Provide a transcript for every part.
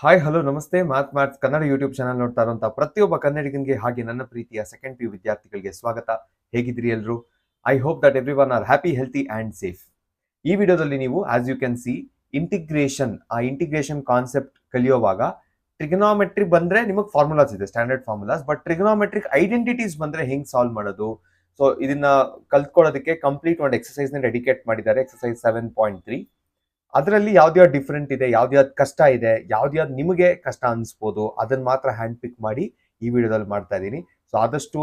Hi hello ನಮಸ್ತೆ maths Kannada YouTube channel ನೋಡ್ತಾ ಇರುವಂತಹ ಪ್ರತಿಯೊಬ್ಬ ಕನ್ನಡಿಗನಿಗೆ ಹಾಗೆ ನನ್ನ ಪ್ರೀತಿಯ ಸೆಕೆಂಡ್ ಪಿ ಯು ವಿದ್ಯಾರ್ಥಿಗಳಿಗೆ ಸ್ವಾಗತ. ಹೇಗಿದ್ರಿ ಎಲ್ಲರೂ? I hope that everyone are happy, healthy and safe. ಈ ವಿಡಿಯೋದಲ್ಲಿ ನೀವು as you can see integration concept ಕಲಿಯುವಾಗ ಟ್ರಿಗನಾಮೆಟ್ರಿ ಬಂದ್ರೆ ನಿಮಗೆ ಫಾರ್ಮುಲಾಸ್ ಇದೆ, standard formulas. But trigonometric identities ಬಂದ್ರೆ ಹೆಂಗ್ ಸಾಲ್ವ್ ಮಾಡೋದು, ಸೊ ಇದನ್ನ ಕಲ್ತ್ಕೊಳ್ಳೋದಕ್ಕೆ ಕಂಪ್ಲೀಟ್ ಒಂದು ಎಕ್ಸರ್ಸೈಸ್ ನ ಡೆಡಿಕೇಟ್ ಮಾಡಿದ್ದಾರೆ, ಎಕ್ಸರ್ಸೈಸ್ 7.3. ಅದರಲ್ಲಿ ಯಾವ್ದ್ಯಾವ್ದು ಡಿಫ್ರೆಂಟ್ ಇದೆ, ಯಾವ್ದ್ಯಾವ್ದು ಕಷ್ಟ ಇದೆ, ಯಾವ್ದ್ಯಾವ್ದು ನಿಮಗೆ ಕಷ್ಟ ಅನ್ಸ್ಬೋದು, ಅದನ್ನ ಮಾತ್ರ ಹ್ಯಾಂಡ್ ಪಿಕ್ ಮಾಡಿ ಈ ವಿಡಿಯೋದಲ್ಲಿ ಮಾಡ್ತಾ ಇದ್ದೀನಿ. ಸೊ ಆದಷ್ಟು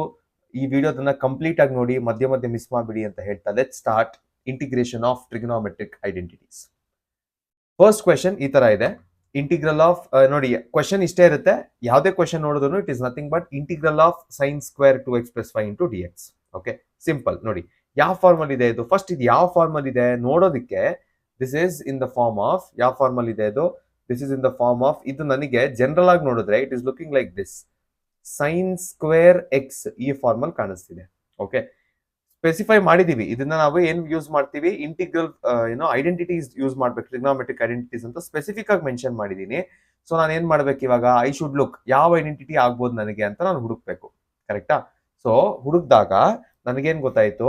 ಈ ವಿಡಿಯೋದನ್ನ ಕಂಪ್ಲೀಟ್ ಆಗಿ ನೋಡಿ, ಮಧ್ಯೆ ಮಧ್ಯೆ ಮಿಸ್ ಮಾಡಬೇಡಿ ಅಂತ ಹೇಳ್ತಾ let start integration of trigonometric identities. First question ಈ ತರ ಇದೆ. ಇಂಟಿಗ್ರಲ್ ಆಫ್ ನೋಡಿ, ಕ್ವೆಶನ್ ಇಷ್ಟೇ ಇರುತ್ತೆ. ಯಾವುದೇ ಕ್ವೆಶನ್ ನೋಡಿದ್ರು it is nothing but integral of sin square 2x + 5 × dx. Okay, simple. ನೋಡಿ ಯಾವ ಫಾರ್ಮಲ್ ಇದೆ ಇದು. ಫಸ್ಟ್ ಇದು ಯಾವ ಫಾರ್ಮಲ್ ಇದೆ ನೋಡೋದಕ್ಕೆ, this is in the form of, ಯಾವ ಫಾರ್ಮಲ್ ಇದೆ ಇದು, this is in the form of, ಇದು ನನಗೆ ಜನರಲ್ ಆಗಿ ನೋಡಿದ್ರೆ it is looking like this, sin square x ಈ ಫಾರ್ಮಲ್ ಕಾಣಿಸ್ತಿದೆ. ಓಕೆ, ಸ್ಪೆಸಿಫೈ ಮಾಡಿದೀವಿ, ಇದನ್ನ ನಾವು ಏನ್ ಯೂಸ್ ಮಾಡ್ತೀವಿ, ಇಂಟಿಗ್ರಲ್ ಐಡೆಂಟಿಟೀಸ್ ಯೂಸ್ ಮಾಡ್ಬೇಕು, ಟ್ರಿಗ್ನೋಮೆಟ್ರಿಕ್ ಐಡೆಂಟಿಟೀಸ್ ಅಂತ ಸ್ಪೆಸಿಫಿಕ್ ಆಗಿ ಮೆನ್ಷನ್ ಮಾಡಿದೀನಿ. ಸೊ ನಾನು ಏನ್ ಮಾಡ್ಬೇಕು ಇವಾಗ, ಐ ಶುಡ್ ಲುಕ್ ಯಾವ ಐಡೆಂಟಿಟಿ ಆಗ್ಬೋದು ನನಗೆ ಅಂತ ನಾನು ಹುಡುಕ್ಬೇಕು, ಕರೆಕ್ಟಾ? ಸೊ ಹುಡುಕ್ದಾಗ ನನಗೇನ್ ಗೊತ್ತಾಯ್ತು,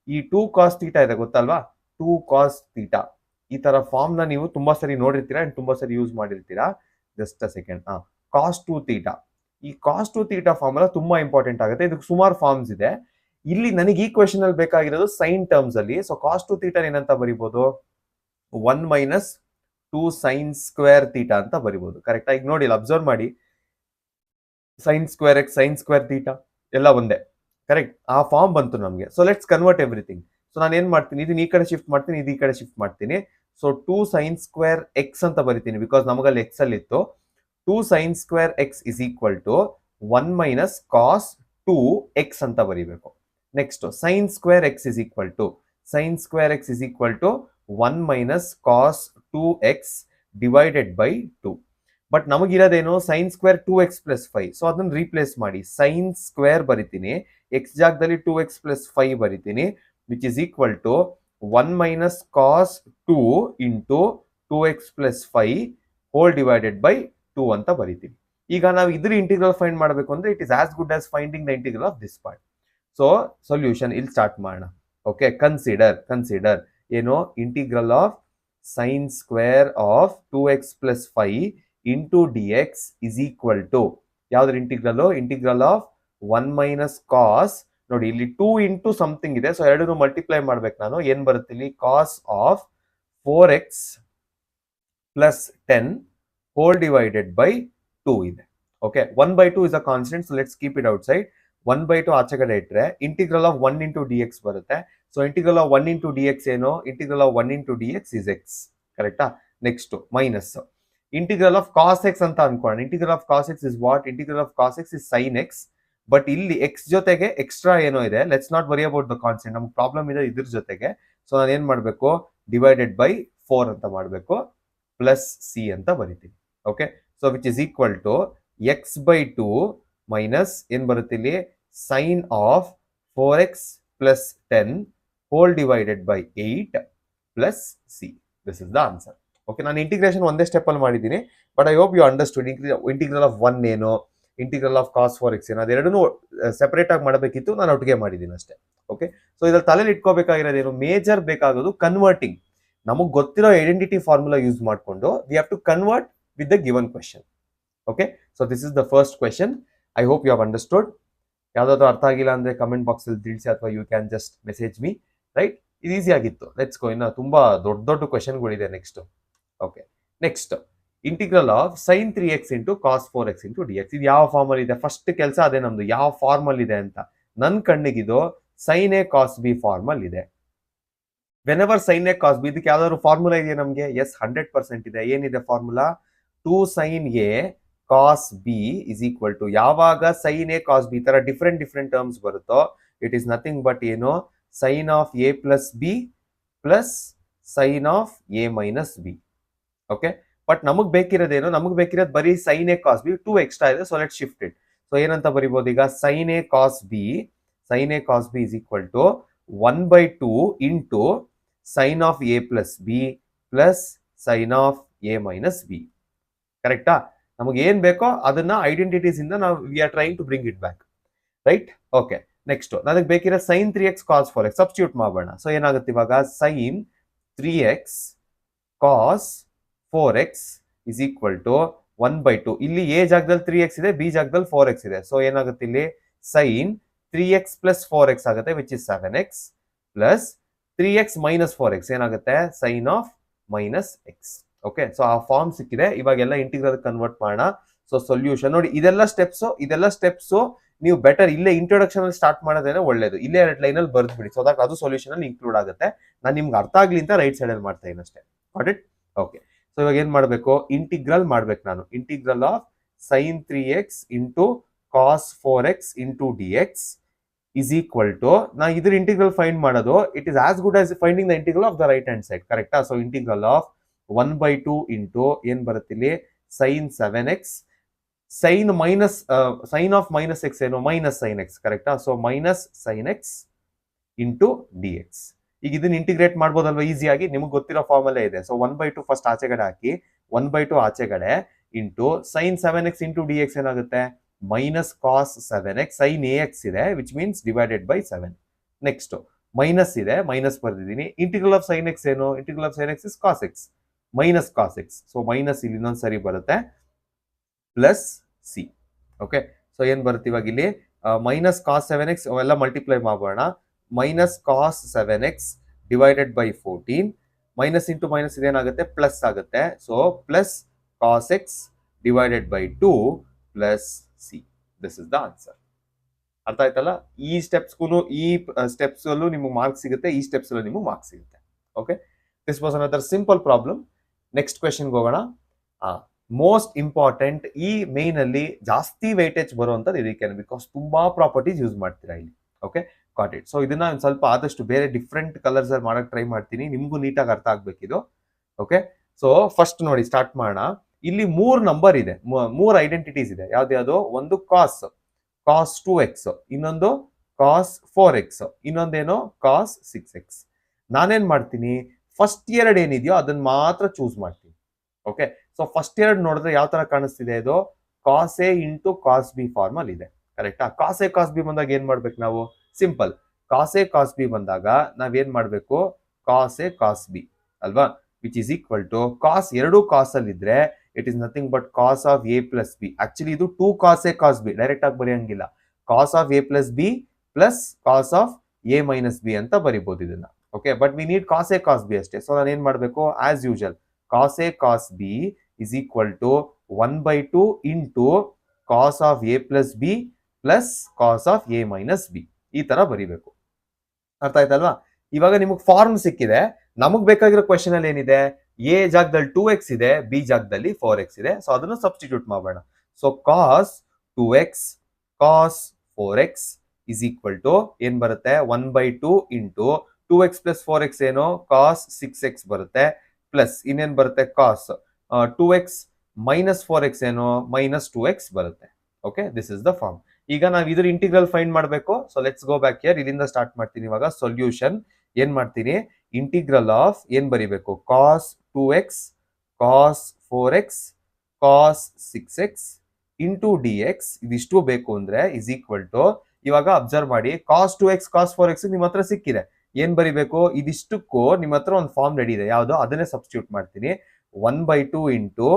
ಈ 2 cos θ ಇದೆ ಗೊತ್ತಲ್ವಾ, 2 cos θ ಈ ತರ ಫಾರ್ಮ್ ನ ನೀವು ತುಂಬಾ ಸರಿ ನೋಡಿರ್ತೀರಾ ಅಂಡ್ ತುಂಬಾ ಸರಿ ಯೂಸ್ ಮಾಡಿರ್ತೀರಾ. Just a second. cos 2θ, ಈ cos 2θ ಫಾರ್ಮುಲಾ ತುಂಬಾ ಇಂಪಾರ್ಟೆಂಟ್ ಆಗುತ್ತೆ. ಇದಕ್ಕೆ ಸುಮಾರು ಫಾರ್ಮ್ಸ್ ಇದೆ. ಇಲ್ಲಿ ನನಗೆ ಈ ಕ್ವೆಶನ್ ಅಲ್ಲಿ ಬೇಕಾಗಿರೋದು ಸೈನ್ ಟರ್ಮ್ಸ್ ಅಲ್ಲಿ. ಸೊ cos 2θ ಏನಂತ ಬರಿಬಹುದು, 1 - 2 sin ಸ್ಕ್ವೇರ್ θ ಅಂತ ಬರಿಬಹುದು, ಕರೆಕ್ಟಾ? ಈಗ ನೋಡಿ, ಅಬ್ಸರ್ವ್ ಮಾಡಿ, sin square x, sin square θ ಎಲ್ಲ ಒಂದೇ, ಕರೆಕ್ಟ್? ಆ ಫಾರ್ಮ್ ಬಂತು ನಮಗೆ. So let's convert everything. So ನಾನು ಏನ್ ಮಾಡ್ತೀನಿ, ಇದನ್ನ ಈ ಕಡೆ ಶಿಫ್ಟ್ ಮಾಡ್ತೀನಿ, ಇದು ಈ ಕಡೆ ಶಿಫ್ಟ್ ಮಾಡ್ತೀನಿ. ಸೊ 2 sin ಸ್ಕ್ವೇರ್ x ಅಂತ ಬರಿತೀನಿ, ಬಿಕಾಸ್ ನಮಗಲ್ಲಿ x ಅಲ್ಲಿ ಇತ್ತು. 2 sin square x is equal to 1 - cos 2x ಅಂತ ಬರಿಬೇಕು. Next sin square x is equal to 1 - cos 2x divided by 2. But ನಮಗಿರೋದೇನು, sin ಸ್ಕ್ವೇರ್ 2x + 5. ಸೊ ಅದನ್ನ replace ಮಾಡಿ, sin square ಬರಿತೀನಿ, x ಜಾಗದಲ್ಲಿ 2x + 5 ಬರಿತೀನಿ, which is equal to 1 - cos 2 into 2x + 5 whole divided by 2 ಅಂತ ಬರಿತೀವಿ. ಈಗ ನಾವು ಇದ್ರ ಇಂಟಿಗ್ರಲ್ ಫೈಂಡ್ ಮಾಡಬೇಕು ಅಂದ್ರೆ it is as good as finding the integral of this part. So solution ಇಲ್ಲಿ ಸ್ಟಾರ್ಟ್ ಮಾಡೋಣ. ಓಕೆ, ಕನ್ಸಿಡರ್ ಏನು, integral of sin square of 2x + 5 into dx is equal to ಯಾವ್ದ್ರ ಇಂಟಿಗ್ರಲ್ ಆಫ್ 1 - cos, ನೋಡಿ ಇಲ್ಲಿ 2 into something ಇದೆ, so ಎರಡನ್ನು multiply ಮಾಡ್ಬೇಕು ನಾನು. ಏನ್ ಬರುತ್ತೆ ಇಲ್ಲಿ, cos of 4x + 10 whole divided by 2 ಇದೆ. Okay, 1/2 is a constant, so let's keep it outside. 1/2 ಆಚೆ ಕಡೆ ಇಟ್ರೆ ಇಂಟಿಗ್ರಲ್ ಆಫ್ 1 into dx ಬರುತ್ತೆ. So integral of 1 into dx ಏನು, integral of 1 into dx is x, ಕರೆಕ್ಟಾ? Next minus integral of cos x ಅಂತ ಅನ್ಕೊಳ್ಳೋಣ. Integral of cos x is what? Integral of cos x is sin x. But ಇಲ್ಲಿ x ಜೊತೆಗೆ extra ಏನೋ ಇದೆ, let's not worry about the constant, ನಮ್ಗೆ problem ಇದೆ ಇದ್ರ ಜೊತೆಗೆ. ಸೊ ನಾನು ಏನ್ ಮಾಡ್ಬೇಕು, ಡಿವೈಡೆಡ್ ಬೈ 4 ಅಂತ ಮಾಡಬೇಕು, ಪ್ಲಸ್ ಸಿ ಅಂತ ಬರಿತೀನಿ. Okay, so which is equal to x/2 minus ಏನ್ ಬರುತ್ತೆ ಇಲ್ಲಿ, sine of 4x + 10 whole divided by 8 plus C. This is the answer. Okay, ನಾನು ಇಂಟಿಗ್ರೇಷನ್ ಒಂದೇ ಸ್ಟೆಪ್ ಅಲ್ಲಿ ಮಾಡಿದ್ದೀನಿ, but I hope you understood. Integral of 1 ಏನು, ಇಂಟಿಗ್ರಲ್ ಆಫ್ cos 4x ಏನು, ಅದೆರಡನ್ನೂ separate ಆಗಿ ಮಾಡಬೇಕಿತ್ತು, ನಾನು ಒಟ್ಟಿಗೆ ಮಾಡಿದ್ದೀನಿ ಅಷ್ಟೇ. ಓಕೆ, ಸೊ ಇದ್ರಲ್ಲಿ ತಲೆಯಲ್ಲಿ ಇಟ್ಕೋಬೇಕಾಗಿರೋದೇನು, ಮೇಜರ್ ಬೇಕಾಗೋದು ಕನ್ವರ್ಟಿಂಗ್. ನಮಗೆ ಗೊತ್ತಿರೋ ಐಡೆಂಟಿಟಿ ಫಾರ್ಮುಲಾ ಯೂಸ್ ಮಾಡಿಕೊಂಡು we have to convert with the given question. Okay, so this is the first question. I hope you have understood. ಯಾವ್ದಾದ್ರು ಅರ್ಥ ಆಗಿಲ್ಲ ಅಂದ್ರೆ ಕಮೆಂಟ್ ಬಾಕ್ಸ್ ಅಲ್ಲಿ ತಿಳಿಸಿ, ಅಥವಾ you can just message me. Right, ಇದು easy ಆಗಿತ್ತು. Let's go. ಇನ್ನು ತುಂಬಾ ದೊಡ್ಡ ಕ್ವೆಶನ್ಗಳಿದೆ next. Okay, next integral of sin 3x into cos 4x into dx. ಇದು ಯಾವ ಫಾರ್ಮಲ್ ಇದೆ, ಫಸ್ಟ್ ಕೆಲಸ ಅದೇ ನಮ್ದು, ಯಾವ ಫಾರ್ಮಲ್ ಇದೆ ಅಂತ. ನನ್ನ ಕಣ್ಣಿಗಿದು sin a cos b formula ಇದೆ. Whenever sin a cos b, ಇದಕ್ಕೆ ಯಾವ್ದಾದ್ರು ಫಾರ್ಮುಲಾ ಇದೆಯಾ ನಮಗೆ? ಎಸ್, 100% ಇದೆ. ಏನಿದೆ formula? 2 sin a cos b is equal to, ಯಾವಾಗ sin a cos b ತರ ಡಿಫ್ರೆಂಟ್ ಟರ್ಮ್ಸ್ ಬರುತ್ತೋ, ಇಟ್ ಈಸ್ ನಥಿಂಗ್ ಬಟ್ ಏನು, sin of a + b plus sin of a - b. Okay, but ನಮಗ್ ಬೇಕಿರೋದೇನು, ನಮಗ್ ಬೇಕಿರೋದು ಬರೀ sin a cos b, 2 extra ಇದೆ. So let shift it. So ಏನಂತ ಬರಿಬಹುದು ಈಗ, sin a cos b is equal to 1/2 into sin of a + b plus sin of a - b. ಕರೆಕ್ಟಾ? ನಮಗೆ ಏನ್ ಬೇಕೋ ಅದನ್ನ ಐಡೆಂಟಿಟೀಸ್ ಇಂದ ನಾವು we are trying to bring it back, right? Okay, next ನನಗೆ ಬೇಕಿರೋ sin 3x cos 4x substitute ಮಾಡೋಣ. ಸೊ ಏನಾಗುತ್ತೆ ಇವಾಗ sin 3x cos 4x is equal to 1/2. ಇಲ್ಲಿ ಎ ಜಾಗದಲ್ಲಿ 3x ಇದೆ, ಬಿ ಜಾಗದಲ್ಲಿ 4x ಇದೆ. ಸೊ ಏನಾಗುತ್ತೆ ಇಲ್ಲಿ sin 3x plus 4x ಆಗುತ್ತೆ, which is 7x plus 3x minus 4x ಏನಾಗುತ್ತೆ sin of minus x. Okay, so ಆ ಫಾರ್ಮ್ ಸಿಕ್ಕಿದೆ. ಇವಾಗೆಲ್ಲ ಇಂಟಿಗ್ರಲ್ ಕನ್ವರ್ಟ್ ಮಾಡೋಣ. ಸೊ ಸೊಲ್ಯೂಷನ್ ನೋಡಿ, ಇದೆಲ್ಲ ಸ್ಟೆಪ್ಸ್ ನೀವು ಬೆಟರ್ ಇಲ್ಲೇ ಇಂಟ್ರೊಡಕ್ಷನ್ ಅಲ್ಲಿ ಸ್ಟಾರ್ಟ್ ಮಾಡೋದೇನೆ ಒಳ್ಳೇದು. ಇಲ್ಲೇ 2 ಲೈನ್ ಅಲ್ಲಿ ಬರ್ದ್ಬಿಡಿ, ಸೊ ದಟ್ ಅದು ಸೊಲ್ಯೂಷನ್ ಅಲ್ಲಿ ಇನ್ಕ್ಲೂಡ್ ಆಗುತ್ತೆ. ನಾನು ನಿಮ್ಗೆ ಅರ್ಥ ಆಗ್ಲಿ ಅಂತ ರೈಟ್ ಸೈಡ್ ಅಲ್ಲಿ ಮಾಡ್ತಾ ಇದ್ದೀನಿ ಅಷ್ಟೇ. Got it? ಓಕೆ, ಸೊ ಇವಾಗ ಏನ್ ಮಾಡ್ಬೇಕು, ಇಂಟಿಗ್ರಲ್ ಮಾಡ್ಬೇಕು ನಾನು. Integral of sin 3x into cos 4x into dx is equal to, ನಾ ಇದ್ರ ಇಂಟಿಗ್ರಲ್ ಫೈಂಡ್ ಮಾಡೋದು, it is as good as finding the integral of the right hand side, ಕರೆಕ್ಟಾ? So integral of 1/2 into ಏನ್ ಬರುತ್ತೆ ಇಲ್ಲಿ sin 7x, sin of minus X ಏನು minus sin x, ಕರೆಕ್ಟಾ? So minus sin x into dx. ಈಗ ಇದನ್ನ integrate ಮಾಡ್ಬೋದಲ್ವಾ ಈಸಿಯಾಗಿ, ನಿಮ್ಗೆ ಗೊತ್ತಿರೋ ಫಾರ್ಮ್ ಅಲ್ಲೇ ಇದೆ. ಸೊ 1/2 ಫಸ್ಟ್ ಆಚೆಗಡೆ ಹಾಕಿ, 1/2 ಆಚೆಗಡೆ into sin 7x into dx ಏನಾಗುತ್ತೆ minus cos 7x, sin ax ಇದೆ which means divided by 7. Next minus ಇದೆ, ಮೈನಸ್ ಬರ್ದಿದ್ದೀನಿ. ಇಂಟಿಗ್ರಲ್ ಆಫ್ sin x ಏನು, integral of sin x is cos x minus cos x. So minus ಇಲ್ಲಿ ಇನ್ನೊಂದು ಸರಿ ಬರುತ್ತೆ plus C. Okay, so ಏನ್ ಬರುತ್ತೆ ಇವಾಗ ಇಲ್ಲಿ ಮೈನಸ್ ಕಾಸ್ 7x ಅವೆಲ್ಲ ಮಲ್ಟಿಪ್ಲೈ ಮಾಡೋಣ. Minus cos 7x divided by 14, minus into minus ಇದೇನಾಗುತ್ತೆ ಪ್ಲಸ್ ಆಗುತ್ತೆ. So plus cos x divided by 2 plus C. This is the answer. ಅರ್ಥ ಆಯ್ತಲ್ಲ? ಈ ಸ್ಟೆಪ್ಸ್ ಅಲ್ಲೂ ನಿಮಗೆ ಮಾರ್ಕ್ಸ್ ಸಿಗುತ್ತೆ, ಈ ಸ್ಟೆಪ್ಸ್ ಅಲ್ಲೂ ನಿಮಗೆ ಮಾರ್ಕ್ಸ್ ಸಿಗುತ್ತೆ. Okay, this was another simple problem. Next ಕ್ವೆಶನ್ಗೆ ಹೋಗೋಣ. ಮೋಸ್ಟ್ ಇಂಪಾರ್ಟೆಂಟ್, ಈ ಮೇನ್ ಅಲ್ಲಿ ಜಾಸ್ತಿ ವೈಟೇಜ್ ಬರುವಂತದ್ದು ಇದಕ್ಕೆ, ಬಿಕಾಸ್ ತುಂಬಾ ಪ್ರಾಪರ್ಟೀಸ್ ಯೂಸ್ ಮಾಡ್ತೀರಾ ಇಲ್ಲಿ. Okay, got it. ಸೊ ಇದನ್ನ ಒಂದು ಸ್ವಲ್ಪ ಆದಷ್ಟು ಬೇರೆ ಡಿಫ್ರೆಂಟ್ ಕಲರ್ಸ್ ಅಲ್ಲಿ ಮಾಡಕ್ ಟ್ರೈ ಮಾಡ್ತೀನಿ, ನಿಮ್ಗೂ ನೀಟಾಗಿ ಅರ್ಥ ಆಗ್ಬೇಕಿದು. ಓಕೆ, ಸೊ ಫಸ್ಟ್ ನೋಡಿ ಸ್ಟಾರ್ಟ್ ಮಾಡೋಣ. ಇಲ್ಲಿ 3 ನಂಬರ್ ಇದೆ, 3 ಐಡೆಂಟಿಟೀಸ್ ಇದೆ. ಯಾವ್ದು? ಒಂದು ಕಾಸ್ 2x, ಇನ್ನೊಂದು ಕಾಸ್ 4x, ಇನ್ನೊಂದೇನೋ ಕಾಸ್ 6x. ನಾನೇನ್ ಮಾಡ್ತೀನಿ, ಫಸ್ಟ್ 2 ಏನಿದೆಯೋ ಅದನ್ನ ಮಾತ್ರ ಚೂಸ್ ಮಾಡ್ತೀನಿ. ಓಕೆ, ಸೊ ಫಸ್ಟ್ 2 ನೋಡಿದ್ರೆ ಯಾವ ತರ ಕಾಣಿಸ್ತಿದೆ, ಇದು cos A into cos B form ಅಲ್ಲಿ ಇದೆ, ಕರೆಕ್ಟಾ? ಕಾಸ್ ಎ ಕಾಸ್ ಬಿ ಬಂದಾಗ ಏನ್ ಮಾಡ್ಬೇಕು ನಾವು, simple. Cos A cos b ಬಂದಾಗ ನಾವೇನ್ ಮಾಡ್ಬೇಕು, ಕಾಸ್ ಎ ಕಾಸ್ ಬಿ ಅಲ್ವಾ, which is equal to cos, 2 cos ಅಲ್ಲಿ ಇದ್ರೆ it is nothing but cos of A plus b. Actually ಇದು 2 cos A cos b direct ಆಗಿ ಬರೆಯಂಗಿಲ್ಲ, cos of A plus B plus cos of A minus b ಅಂತ ಬರಿಬಹುದು ಇದನ್ನ. Okay, but we need cos A cos b ಅಷ್ಟೇ. So ನಾನು ಏನ್ ಮಾಡ್ಬೇಕು, as usual cos A cos B is equal to 1/2 into cos of A plus B plus cos of A minus B, ಈ ತರ ಬರಿಬೇಕು. ಅರ್ಥ ಆಯ್ತಲ್ವಾ? ಇವಾಗ ನಿಮಗೆ ಫಾರ್ಮ್ ಸಿಕ್ಕಿದೆ. ನಮಗ್ ಬೇಕಾಗಿರೋ ಕ್ವೆಶನ್ ಅಲ್ಲಿ ಏನಿದೆ, ಎ ಜಾಗದಲ್ಲಿ 2x ಇದೆ, ಬಿ ಜಾಗದಲ್ಲಿ 4x ಇದೆ. ಸೊ ಅದನ್ನು ಸಬ್ಸ್ಟಿಟ್ಯೂಟ್ ಮಾಡೋಣ. So cos 2x cos 4x is equal to ಏನ್ ಬರುತ್ತೆ, 1/2 ಇಂಟು 2x ಪ್ಲಸ್ 4x ಏನು ಕಾಸ್ 6x ಬರುತ್ತೆ, ಪ್ಲಸ್ ಇನ್ನೇನ್ ಬರುತ್ತೆ ಕಾಸ್ 2x ಮೈನಸ್ 4x ಏನು ಮೈನಸ್ 2x ಬರುತ್ತೆ. Okay, this is the form. ಈಗ ನಾವು ಇದ್ರ ಇಂಟಿಗ್ರಲ್ ಫೈಂಡ್ ಮಾಡಬೇಕು. So let's go back here. ಇಲ್ಲಿಂದ ಸ್ಟಾರ್ಟ್ ಮಾಡ್ತೀನಿ ಇವಾಗ. ಸೊಲ್ಯೂಷನ್ ಏನ್ ಮಾಡ್ತೀನಿ, ಇಂಟಿಗ್ರಲ್ ಆಫ್ ಏನ್ ಬರಿಬೇಕು, ಕಾಸ್ 2x ಕಾಸ್ 4x ಕಾಸ್ 6x ಇಂಟು dx ಇದಿಷ್ಟು ಬೇಕು ಅಂದ್ರೆ ಇಸ್ ಈಕ್ವಲ್ ಟು, ಇವಾಗ ಅಬ್ಸರ್ವ್ ಮಾಡಿ, ಕಾಸ್ 2x ಕಾಸ್ 4x ನಿಮ್ಮ ಹತ್ರ ಸಿಕ್ಕಿದೆ. ಏನ್ ಬರಿಬೇಕು, ಇದಿಷ್ಟಕ್ಕೂ ನಿಮ್ಮ ಹತ್ರ ಒಂದು ಫಾರ್ಮ್ ರೆಡಿ ಇದೆ. ಯಾವ್ದು, ಅದನ್ನೇ ಸಬ್ಸ್ಟಿಟ್ಯೂಟ್ ಮಾಡ್ತೀನಿ. 1/2 into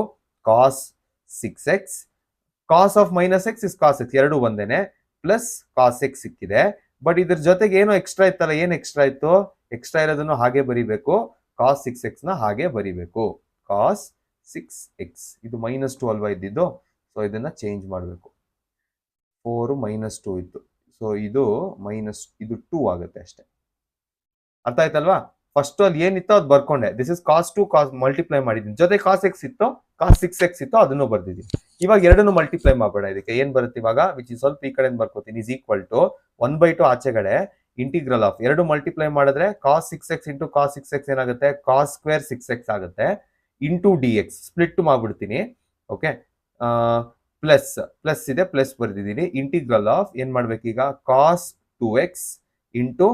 cos 6x, cos of minus x is cos x, ಎರಡು ಒಂದೇನೆ, ಪ್ಲಸ್ ಕಾಸ್ ಎಕ್ಸ್ ಸಿಕ್ಕಿದೆ. ಬಟ್ ಇದ್ರ ಜೊತೆಗೆ ಏನೋ ಎಕ್ಸ್ಟ್ರಾ ಇತ್ತಲ್ಲ, ಏನ್ ಎಕ್ಸ್ಟ್ರಾ ಇತ್ತು, ಎಕ್ಸ್ಟ್ರಾ ಇರೋದನ್ನು ಹಾಗೆ ಬರಿಬೇಕು, ಕಾಸ್ 6x ನ ಹಾಗೆ ಬರಿಬೇಕು, ಕಾಸ್ 6x. ಇದು -2 ಅಲ್ವಾ ಇದ್ದಿದ್ದು, ಸೊ ಇದನ್ನ ಚೇಂಜ್ ಮಾಡಬೇಕು. 4 -2 ಇತ್ತು, ಸೊ ಇದು ಇದು 2 ಆಗುತ್ತೆ ಅಷ್ಟೇ. ಅರ್ಥ ಆಯ್ತಲ್ವಾ? ಫಸ್ಟ್ ಅಲ್ಲಿ ಏನಿತ್ತು ಅದು ಬರ್ಕೊಂಡೆ, this is cos 2 cos multiply ಮಾಡಿದ್ದೀನಿ, ಜೊತೆ ಕಾಸ್ ಎಕ್ಸ್ ಇತ್ತು, ಕಾಸ್ 6x ಇತ್ತು, ಅದನ್ನು ಬರ್ದಿದ್ದೀನಿ. ಇವಾಗ ಎರಡನ್ನು ಮಲ್ಟಿಪ್ಲೈ ಮಾಡಬೇಡ. ಇದಕ್ಕೆ ಏನ್ ಬರುತ್ತೆ ಇವಾಗ, ವಿಚ್ ಇಸ್ ಸ್ವಲ್ಪ ಈ ಕಡೆ ಬರ್ಕೋತೀನಿ, ಇಸ್ ಈಕ್ವಲ್ ಟು 1/2 ಆಚೆಗಡೆ ಇಂಟಿಗ್ರಲ್ ಆಫ್ ಎರಡು ಮಲ್ಟಿಪ್ಲೈ ಮಾಡಿದ್ರೆ cos 6x into cos 6x ಏನಾಗುತ್ತೆ, ಕಾಸ್ ಸ್ಕ್ವೇರ್ 6x ಆಗುತ್ತೆ, ಇಂಟು dx ಸ್ಪ್ಲಿಟ್ ಮಾಡ್ಬಿಡ್ತೀನಿ. ಓಕೆ, ಪ್ಲಸ್ ಇದೆ, ಪ್ಲಸ್ ಬರ್ದಿದ್ದೀನಿ. ಇಂಟಿಗ್ರಲ್ ಆಫ್ ಏನ್ ಮಾಡ್ಬೇಕೀಗ, cos 2x into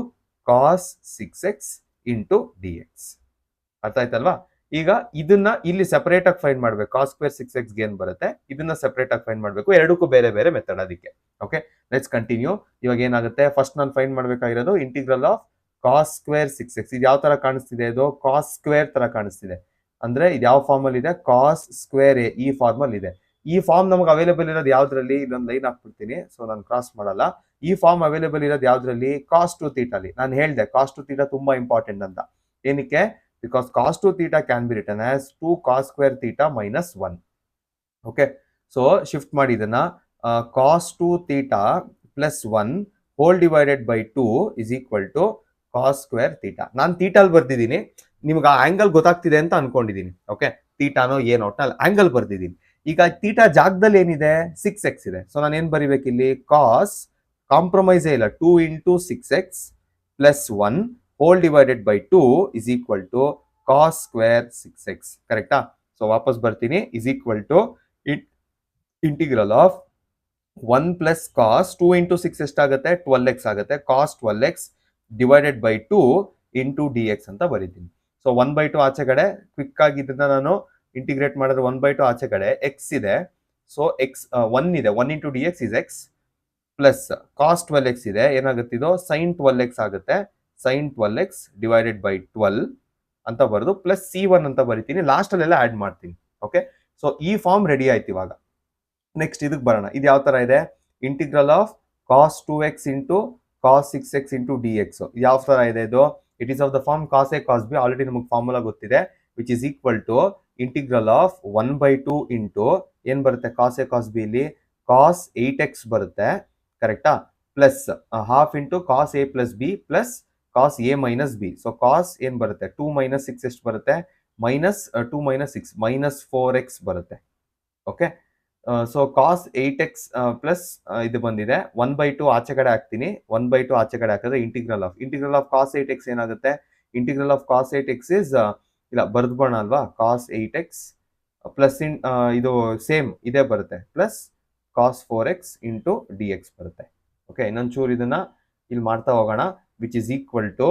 cos 6x into dx. ಅರ್ಥ ಆಯ್ತಲ್ವಾ? ಈಗ ಇದನ್ನ ಇಲ್ಲಿ ಸೆಪರೇಟ್ ಆಗಿ ಫೈಂಡ್ ಮಾಡ್ಬೇಕು. ಕಾಸ್ ಸ್ಕ್ವೇರ್ 6x ಏನ್ ಬರುತ್ತೆ ಇದನ್ನ ಸೆಪರೇಟ್ ಆಗಿ ಫೈಂಡ್ ಮಾಡ್ಬೇಕು. ಎರಡಕ್ಕೂ ಬೇರೆ ಬೇರೆ ಮೆಥಡ್ ಅದಕ್ಕೆ. Okay, let's continue. ಇವಾಗ ಏನಾಗುತ್ತೆ, ಫಸ್ಟ್ ನಾನು ಫೈಂಡ್ ಮಾಡ್ಬೇಕಾಗಿರೋದು integral of cos square 6x. ಇದು ಯಾವ ತರ ಕಾಣಿಸ್ತಿದೆ, ಇದು ಕಾಸ್ ಸ್ಕ್ವೇರ್ ತರ ಕಾಣಿಸ್ತಿದೆ. ಅಂದ್ರೆ ಇದು ಯಾವ ಫಾರ್ಮ್ ಅಲ್ಲಿ ಇದೆ, ಕಾಸ್ ಸ್ಕ್ವೇರ್ ಎ ಈ ಫಾರ್ಮ್ ಅಲ್ಲಿ ಇದೆ. ಈ ಫಾರ್ಮ್ ನಮಗೆ ಅವೈಲೇಬಲ್ ಇರೋದು ಯಾವ್ದ್ರಲ್ಲಿ, ಇಲ್ಲೊಂದು ಲೈನ್ ಹಾಕ್ಬಿಡ್ತೀನಿ, ಸೊ ನಾನು ಕ್ರಾಸ್ ಮಾಡಲ್ಲ. ಈ ಫಾರ್ಮ್ ಅವೈಲೇಬಲ್ ಇರೋದು ಯಾವ್ದ್ರಲ್ಲಿ, ಕಾಸ್ ಟು ಥೀಟಾಲಿ. ನಾನು ಹೇಳ್ದೆ ಕಾಸ್ ಟು ಥೀಟಾ ತುಂಬಾ ಇಂಪಾರ್ಟೆಂಟ್ ಅಂತ. ಏನಕ್ಕೆ, because cos 2 theta can be written as 2 cos square theta minus 1. Okay, so shift ಮಾಡಿ ಇದನ್ನ cos 2 theta plus 1 whole divided by 2 is equal to cos square theta. ನಾನು theta ಅಲ್ಲಿ ಬರ್ದಿದ್ದೀನಿ, ನಿಮ್ಗೆ ಆ angle ಗೊತ್ತಾಗ್ತಿದೆ ಅಂತ ಅನ್ಕೊಂಡಿದ್ದೀನಿ. ಓಕೆ, ಥೀಟಾನೋ ಏನೋ ಒಟ್ನಲ್ಲಿ ಆಂಗಲ್ ಬರ್ದಿದ್ದೀನಿ. ಈಗ ಥೀಟಾ ಜಾಗದಲ್ಲಿ ಏನಿದೆ, 6x ಇದೆ. ಸೊ ನಾನು ಏನ್ ಬರಿಬೇಕು ಇಲ್ಲಿ, ಕಾಸ್ ಕಾಂಪ್ರಮೈಸ್ ಇಲ್ಲ 2 into 6x plus 1 whole divided by 2 is equal to cos square 6x. ಕರೆಕ್ಟಾ? ಸೊ ವಾಪಸ್ ಬರ್ತೀನಿ, is equal to integral of 1 plus cos 2 into 6 ಎಷ್ಟಾಗುತ್ತೆ, 12x ಆಗುತ್ತೆ. cos 12x divided by 2 into dx ಅಂತ ಬರೀತೀನಿ. ಸೊ 1/2 ಆಚೆ ಕಡೆ ಕ್ವಿಕ್ ಆಗಿ ಇದನ್ನ ನಾನು ಇಂಟಿಗ್ರೇಟ್ ಮಾಡಿದ್ರೆ 1/2 ಆಚೆ ಕಡೆ x ಇದೆ. ಸೊ x 1 ಇದೆ, 1 into dx is x plus cos 12x ಇದೆ, ಏನಾಗುತ್ತೆ ಇದು sin 12x ಆಗುತ್ತೆ. sin 12x divided by 12 ಅಂತ ಬರೆದು ಪ್ಲಸ್ c1 ಅಂತ ಬರಿತೀನಿ. ಲಾಸ್ಟ್ ಅಲ್ಲೆಲ್ಲ ಆಡ್ ಮಾಡ್ತೀನಿ. ಓಕೆ, ಸೊ ಈ ಫಾರ್ಮ್ ರೆಡಿ ಆಯ್ತು. ಇವಾಗ ನೆಕ್ಸ್ಟ್ ಇದಕ್ಕೆ ಬರೋಣ. ಇದು ಯಾವ ತರ ಇದೆ, integral of cos 2x into cos 6x into dx. ಯಾವ ತರ ಇದೆ ಇದು, it is of the form cos a cos b. Already ನಮಗೆ ಫಾರ್ಮುಲಾ ಗೊತ್ತಿದೆ, which is equal to integral of 1/2 into ಏನ್ ಬರುತ್ತೆ, cos a cos b ಇಲ್ಲಿ cos 8x ಬರುತ್ತೆ. ಕರೆಕ್ಟಾ? Plus half into cos a plus b plus cos a minus b. So cos ಏನ್ ಬರುತ್ತೆ, 2 minus 6 ಎಷ್ಟು ಬರುತ್ತೆ, ಮೈನಸ್ 2 minus 6 minus 4x ಬರುತ್ತೆ. Okay, so cos 8x plus ಇದು ಬಂದಿದೆ 1/2 ಆಚೆ ಕಡೆ ಹಾಕ್ತೀನಿ. 1/2 ಆಚೆ ಕಡೆ ಹಾಕಿದ್ರೆ ಇಂಟಿಗ್ರಲ್ ಆಫ್ cos 8x ಏನಾಗುತ್ತೆ, integral of cos 8x is ಇಲ್ಲ ಬರ್ದ್ಬೋಣ ಅಲ್ವಾ, cos 8x ಪ್ಲಸ್ ಇದು ಸೇಮ್ ಇದೇ ಬರುತ್ತೆ, plus cos 4x into dx ಬರುತ್ತೆ. ಓಕೆ, ಇನ್ನೊಂಚೂರು ಇದನ್ನ ಇಲ್ಲಿ ಮಾಡ್ತಾ ಹೋಗೋಣ, which is equal to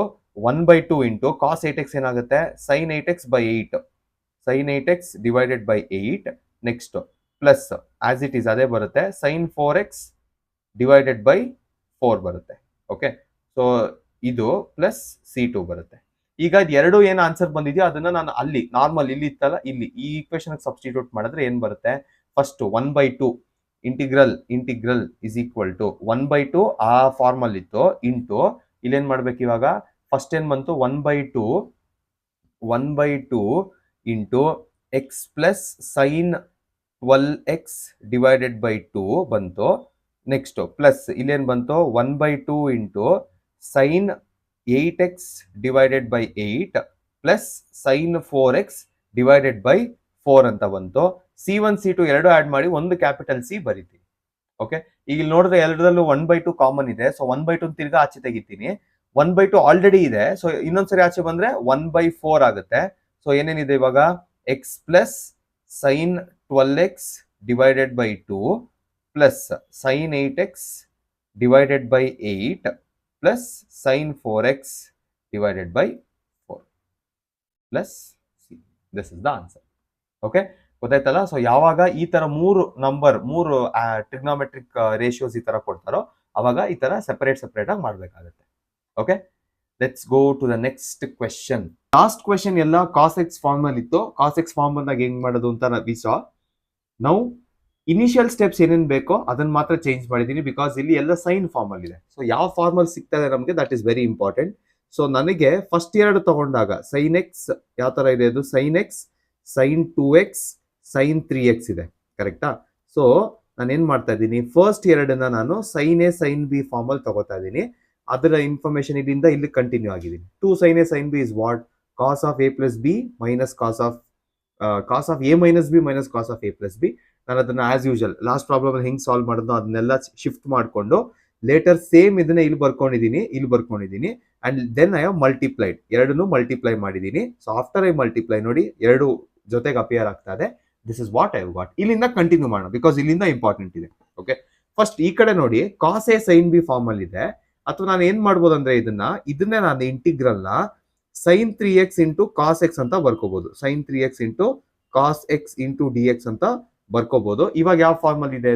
1/2 into cos 8x ಏನಾಗುತ್ತೆ, sin 8x by 8, sin 8x divided by 8. Next plus as it is ಅದೇ ಬರುತ್ತೆ, sin 4x divided by 4 ಬರುತ್ತೆ. ಓಕೆ, ಸೊ ಇದು ಪ್ಲಸ್ c2 ಬರುತ್ತೆ. ಈಗ ಇದು ಎರಡು ಏನು ಆನ್ಸರ್ ಬಂದಿದೆಯೋ ಅದನ್ನ ನಾನು ಅಲ್ಲಿ ನಾರ್ಮಲ್ ಇಲ್ಲಿ ಇತ್ತಲ್ಲ, ಇಲ್ಲಿ ಈ ಈಕ್ವೇಶನ್ ಸಬ್ಸ್ಟಿಟ್ಯೂಟ್ ಮಾಡಿದ್ರೆ ಏನ್ ಬರುತ್ತೆ, first 1/2 integral is equal to 1/2 ಆ ಫಾರ್ಮಲ್ ಇತ್ತು ಇಂಟು ಇಲ್ಲೇನ್ ಮಾಡ್ಬೇಕು ಇವಾಗ, ಫಸ್ಟ್ ಏನ್ ಬಂತು 1/2 into x plus sine 12x divided by 2 ಬಂತು. ನೆಕ್ಸ್ಟ್ ಪ್ಲಸ್ ಇಲ್ಲೇನ್ ಬಂತು 1/2 into sine 8x divided by 8 plus sine 4x divided by 4 ಅಂತ ಬಂತು. C1 C2 ಎರಡು ಆಡ್ ಮಾಡಿ ಒಂದು ಕ್ಯಾಪಿಟಲ್ ಸಿ ಬರೀತೀನಿ. ಓಕೆ, ಈಗ ನೋಡಿದ್ರೆ ಎರಡರಲ್ಲೂ 1/2 ಕಾಮನ್ ಇದೆ. ಸೊ 1/2 ತಿರ್ಗಾ ಆಚೆ ತೆಗಿತೀನಿ. 1/2 ಆಲ್ರೆಡಿ ಇದೆ, ಸೊ ಇನ್ನೊಂದ್ಸರಿ ಆಚೆ ಬಂದ್ರೆ 1/4 ಆಗುತ್ತೆ. ಸೊ ಏನೇನಿದೆ ಇವಾಗ, x plus sine 12x divided by 2 plus sine 8x divided by 8 plus sine 4x divided by 4 plus C. This is the answer. Okay, ಗೊತ್ತಾಯ್ತಲ್ಲ. ಸೊ ಯಾವಾಗ ಈ ತರ ಮೂರು ಟ್ರಿಗ್ನೋಮೆಟ್ರಿಕ್ ರೇಷಿಯೋಸ್ ಈ ತರ ಕೊಡ್ತಾರೋ ಅವಾಗ ಈ ತರ ಸೆಪರೇಟ್ ಆಗಿ ಮಾಡ್ಬೇಕಾಗುತ್ತೆ. Okay, let's go to the next question. Last question ಎಲ್ಲ ಕಾಸ್ ಎಕ್ಸ್ ಫಾರ್ಮ್ ಅಲ್ಲಿ ಇತ್ತು. ಕಾಸ್ ಎಕ್ಸ್ ಫಾರ್ಮ್ ಬಂದಾಗ ಹೆಂಗ್ ಮಾಡೋದು ಅಂತ ವಿ ಸಾ. ನಾವು ಇನಿಷಿಯಲ್ ಸ್ಟೆಪ್ಸ್ ಏನೇನ್ ಬೇಕೋ ಅದನ್ನ ಮಾತ್ರ ಚೇಂಜ್ ಮಾಡಿದೀನಿ, ಬಿಕಾಸ್ ಇಲ್ಲಿ ಎಲ್ಲ ಸೈನ್ ಫಾರ್ಮ್ ಅಲ್ಲಿ ಇದೆ. ಸೊ ಯಾವ ಫಾರ್ಮ್ ಅಲ್ಲಿ ಸಿಗ್ತಾ ಇದೆ ನಮಗೆ, that is very important. So ನನಗೆ ಫಸ್ಟ್ ಎರಡು ತಗೊಂಡಾಗ ಸೈನ್ ಎಕ್ಸ್ ಯಾವ ತರ ಇದೆ, ಅದು sine x, sign 2x, sign 3x ಇದೆ. ಕರೆಕ್ಟಾ? ಸೊ ನಾನು ಏನ್ ಮಾಡ್ತಾ ಇದ್ದೀನಿ, ಫಸ್ಟ್ ಎರಡನ್ನ ನಾನು sine A sine B form ಅಲ್ಲಿ ತಗೋತಾ ಇದ್ದೀನಿ. ಅದರ ಇನ್ಫಾರ್ಮೇಶನ್ ಇಲ್ಲಿಂದ ಇಲ್ಲಿ ಕಂಟಿನ್ಯೂ ಆಗಿದ್ದೀನಿ. 2 sin a sin b is what, cos of a plus b minus cos of a minus b minus cos of a plus b. ನಾನು ಅದನ್ನ ಆಸ್ ಯೂಶಲ್ ಲಾಸ್ಟ್ ಪ್ರಾಬ್ಲಮ್ ಹೆಂಗ್ ಸಾಲ್ವ್ ಮಾಡೋದು ಅದನ್ನೆಲ್ಲ ಶಿಫ್ಟ್ ಮಾಡಿಕೊಂಡು later same ಇದನ್ನ ಇಲ್ಲಿ ಬರ್ಕೊಂಡಿದ್ದೀನಿ and then I have multiplied, ಎರಡನ್ನೂ ಮಲ್ಟಿಪ್ಲೈ ಮಾಡಿದ್ದೀನಿ. ಸೊ ಆಫ್ಟರ್ ಐ ಮಲ್ಟಿಪ್ಲೈ ನೋಡಿ ಎರಡು ಜೊತೆಗೆ ಅಪಿಯರ್ ಆಗ್ತಾ ಇದೆ. This is what I got. ಇಲ್ಲಿಂದ ಕಂಟಿನ್ಯೂ ಮಾಡೋಣ, ಬಿಕಾಸ್ ಇಲ್ಲಿಂದ ಇಂಪಾರ್ಟೆಂಟ್ ಇದೆ. ಓಕೆ, ಫಸ್ಟ್ ಈ ಕಡೆ ನೋಡಿ, cos a sine B form ಅಲ್ಲಿ ಇದೆ. ಅಥವಾ ನಾನು ಏನ್ ಮಾಡ್ಬೋದು ಅಂದ್ರೆ ಇದನ್ನೇ ನಾನು ಇಂಟಿಗ್ರಲ್ ನ sign 3x into cos x ಅಂತ ಬರ್ಕೋಬಹುದು. Sine 3x into cos x into d x ಅಂತ ಬರ್ಕೋಬಹುದು. ಇವಾಗ ಯಾವ ಫಾರ್ಮಲ್ ಇದೆ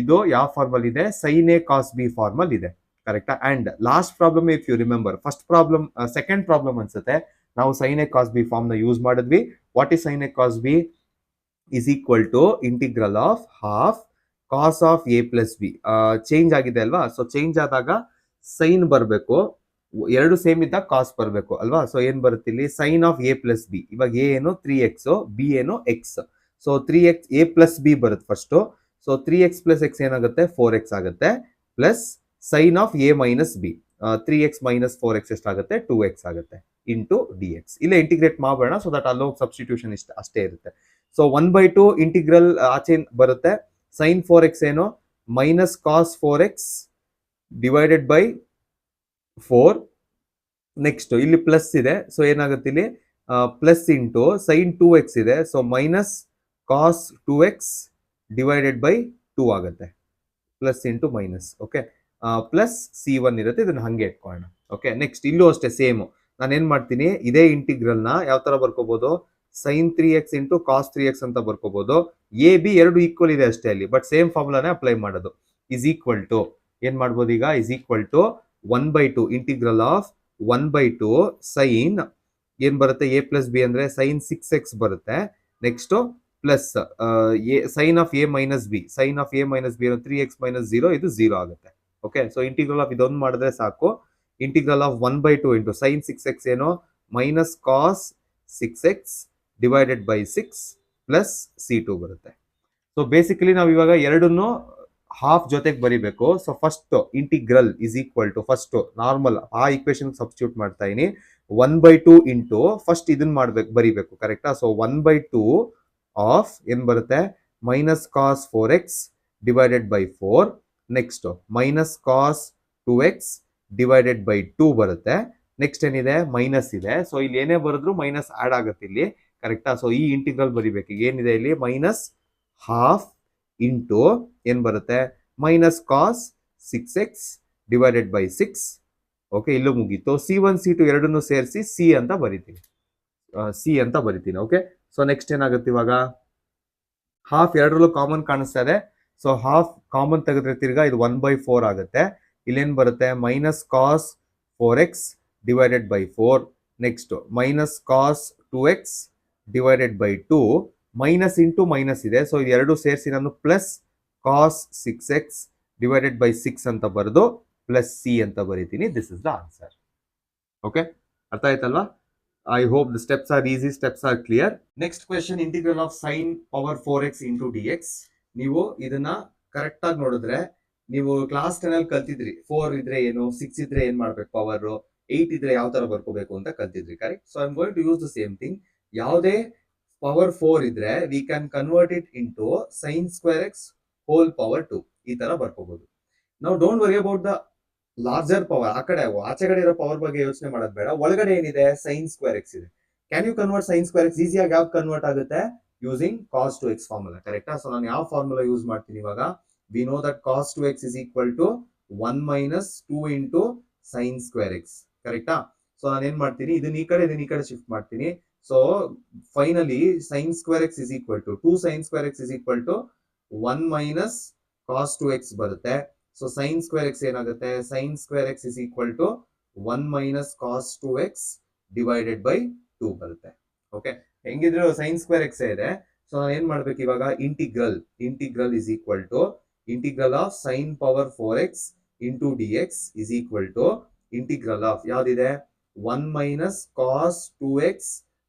ಇದು ಯಾವ ಫಾರ್ಮಲ್ ಇದೆ? Sine A cos B formula ಇದೆ, ಕರೆಕ್ಟಾ? And last problem, if you remember, first problem, second problem ಅನ್ಸುತ್ತೆ, ನಾವು sine A cos B form ನ ಯೂಸ್ ಮಾಡಿದ್ವಿ. What is sine A cos B? Is equal to integral of half cos of A plus B. Change ಆಗಿದೆ ಅಲ್ವಾ? So change ಆದಾಗ sign ಬರಬೇಕು, ಎರಡು same ಇದ್ದಾಗ ಕಾಸ್ ಬರಬೇಕು ಅಲ್ವಾ? ಸೊ ಏನ್ ಬರುತ್ತೆ ಇಲ್ಲಿ? Sine of A plus b. ಇವಾಗ ಎ ಏನು 3x, ಬಿ ಏನು x. So 3x a plus b ಬರುತ್ತೆ first. So 3x plus x ಏನಾಗುತ್ತೆ? 4x ಆಗುತ್ತೆ. Plus sine of A minus B, 3x minus 4x ಎಷ್ಟಾಗುತ್ತೆ? 2x ಆಗುತ್ತೆ ಇಂಟು ಡಿ ಎಕ್ಸ್. ಇಲ್ಲೇ integrate ಮಾಡೋಣ, ಸೊ ದಟ್ ಅಲ್ಲೋ ಸಬ್ಸ್ಟಿಟ್ಯೂಷನ್ ಅಷ್ಟೇ ಇರುತ್ತೆ. ಸೊ 1/2 ಇಂಟಿಗ್ರಲ್ ಆಚೆ ಬರುತ್ತೆ. ಸೈನ್ 4x ಏನು? Minus cos 4x divided by 4. Next ಇಲ್ಲಿ ಪ್ಲಸ್ ಇದೆ, ಸೊ ಏನಾಗುತ್ತೆ ಇಲ್ಲಿ? ಪ್ಲಸ್ ಇಂಟು ಸೈನ್ 2x ಇದೆ, so minus cos 2x divided by 2 ಆಗುತ್ತೆ. Plus into minus, okay. Plus C1 ಇರುತ್ತೆ, ಇದನ್ನ ಹಂಗೆ ಇಟ್ಕೊಳ್ಳೋಣ. ಓಕೆ, ನೆಕ್ಸ್ಟ್ ಇಲ್ಲೂ ಅಷ್ಟೇ ಸೇಮ್. ನಾನು ಏನ್ ಮಾಡ್ತೀನಿ? ಇದೇ ಇಂಟಿಗ್ರಲ್ ನ ಯಾವ ತರ ಬರ್ಕೋಬಹುದು? Sine 3x into cos 3x ಅಂತ ಬರ್ಕೋಬಹುದು. ಎ ಬಿ ಎರಡು ಈಕ್ವಲ್ ಇದೆ ಅಷ್ಟೇ ಅಲ್ಲಿ, ಬಟ್ ಸೇಮ್ ಫಾರ್ಮುಲಾನೇ ಅಪ್ಲೈ ಮಾಡೋದು. ಇಸ್ ಈಕ್ವಲ್ ಟು ಏನ್ ಮಾಡ್ಬೋದು ಈಗ? Is equal to 1/2 integral of 1/2 sine ಏನ್ ಬರುತ್ತೆ? ಎ ಪ್ಲಸ್ ಬಿ ಅಂದ್ರೆ ಸೈನ್ 6x ಬರುತ್ತೆ. Next plus sine of A minus B. Sine of A minus B 3x minus 0, ಇದು 0 ಆಗುತ್ತೆ. ಓಕೆ, ಸೊ ಇಂಟಿಗ್ರಲ್ ಆಫ್ ಇದೊಂದು ಮಾಡಿದ್ರೆ ಸಾಕು. Integral of 1/2 into sine 6x ಏನು? Minus cos 6x divided by 6 plus C2 ಬರುತ್ತೆ. So basically ನಾವು ಇವಾಗ ಎರಡನ್ನು ಹಾಫ್ ಜೊತೆಗೆ ಬರಿಬೇಕು. So first integral is equal to, first normal ಆ ಈಕ್ವೇಶನ್ ಸಬ್ಸ್ಟಿಟ್ಯೂಟ್ ಮಾಡ್ತಾ ಇದೀನಿ. 1/2 ಇಂಟು ಫಸ್ಟ್ ಇದನ್ನ ಬರಿಬೇಕು, ಕರೆಕ್ಟಾ? ಸೊ 1/2 ಆಫ್ ಏನ್ ಬರುತ್ತೆ? Minus cos 4x divided by 4. Next minus cos 2x divided by 2 ಬರುತ್ತೆ. ನೆಕ್ಸ್ಟ್ ಏನಿದೆ? ಮೈನಸ್ ಇದೆ. ಸೊ ಇಲ್ಲಿ ಏನೇ ಬರೆದ್ರು ಮೈನಸ್ ಆಡ್ ಆಗುತ್ತೆ ಇಲ್ಲಿ, ಕರೆಕ್ಟಾ? ಸೊ ಈ ಇಂಟಿಗ್ರಲ್ ಬರಿಬೇಕು. ಈಗ ಏನಿದೆ ಇಲ್ಲಿ? ಮೈನಸ್ ಹಾಫ್ ಇಂಟು ಏನ್ ಬರುತ್ತೆ? Minus cos 6x divided by 6. Okay, ಇಲ್ಲೂ ಮುಗೀತು. C1 C2 ಎರಡನ್ನು ಸೇರಿಸಿ ಸಿ ಅಂತ ಬರಿತೀನಿ. ಓಕೆ, ಸೊ ನೆಕ್ಸ್ಟ್ ಏನಾಗುತ್ತೆ ಇವಾಗ? ಹಾಫ್ ಎರಡರಲ್ಲೂ ಕಾಮನ್ ಕಾಣಿಸ್ತಾ ಇದೆ. ಸೊ ಹಾಫ್ ಕಾಮನ್ ತೆಗೆದ್ರೆ ತಿರ್ಗಾ ಇದು 1/4 ಆಗುತ್ತೆ. ಇಲ್ಲೇನ್ ಬರುತ್ತೆ? Minus cos 4x divided by 4. Next minus cos 2x divided by 2. Minus into minus ಇದೆ, ಸೊ ಇದು ಎರಡು ಸೇರಿಸಿ ನಾನು plus cos 6x divided by 6 ಅಂತ ಬರೆದು ಪ್ಲಸ್ ಸಿ ಅಂತ ಬರೀತೀನಿ. This is the answer. Okay, ಅರ್ಥ ಆಯ್ತಲ್ವಾ? I hope the steps are easy, steps are clear. Next question, integral of sine power 4x into d x. ನೀವು ಇದನ್ನ correct ಆಗಿ ನೋಡಿದ್ರೆ, ನೀವು ಕ್ಲಾಸ್ 10 ಅಲ್ಲಿ ಕಲ್ತಿದ್ರಿ 4 ಇದ್ರೆ ಏನು, 6 ಇದ್ರೆ ಏನ್ ಮಾಡ್ಬೇಕು ಪವರ್, 8 ಇದ್ರೆ ಯಾವ ತರ ಬರ್ಕೋಬೇಕು ಅಂತ ಕಲ್ತಿದ್ರಿ, correct? So I am going to use the same thing. ಯಾವುದೇ ಪವರ್ 4 ಇದ್ರೆ we can convert it into sine square x whole power 2, ಈ ತರ ಬರ್ಕೋಬಹುದು. ನಾವು don't worry about the larger power, ಆಚೆ ಕಡೆ ಇರೋ ಪವರ್ ಬಗ್ಗೆ ಯೋಚನೆ ಮಾಡೋದು ಬೇಡ. ಒಳಗಡೆ ಏನಿದೆ? ಸೈನ್ ಸ್ಕ್ವೇರ್ ಎಕ್ಸ್ ಇದೆ. Can you convert sine square x? ಈಸಿಯಾಗಿ ಯಾವ ಕನ್ವರ್ಟ್ ಆಗುತ್ತೆ? ಯೂಸಿಂಗ್ ಕಾಸ್ 2x ಫಾರ್ಮುಲಾ, ಕರೆಕ್ಟಾ? ಸೊ ನಾನು ಯಾವ ಫಾರ್ಮುಲಾ ಯೂಸ್ ಮಾಡ್ತೀನಿ ಇವಾಗ? We know that cos 2x is equal to 1 minus 2 into sine square x, ಕರೆಕ್ಟಾ? ಸೊ ನಾನು ಏನ್ ಮಾಡ್ತೀನಿ? ಇದನ್ನ ಈ ಕಡೆ ಶಿಫ್ಟ್ ಮಾಡ್ತೀನಿ. So finally sine square x is equal to 2 sine square x is equal to 1 minus cos 2x ಬರುತ್ತೆ. So sine square x ಏನಾಗುತ್ತೆ? Sine square x is equal to 1 minus cos 2x divided by 2 ಬರುತ್ತೆ. Okay, ಹೆಂಗಿದ್ರು sine square x ಇದೆ. So ನಾನು ಏನ್ ಮಾಡ್ಬೇಕು ಇವಾಗ? Integral is equal to integral of sine power 4x into d x is equal to integral of ಯಾವ್ದಿದೆ? 1 minus cos 2x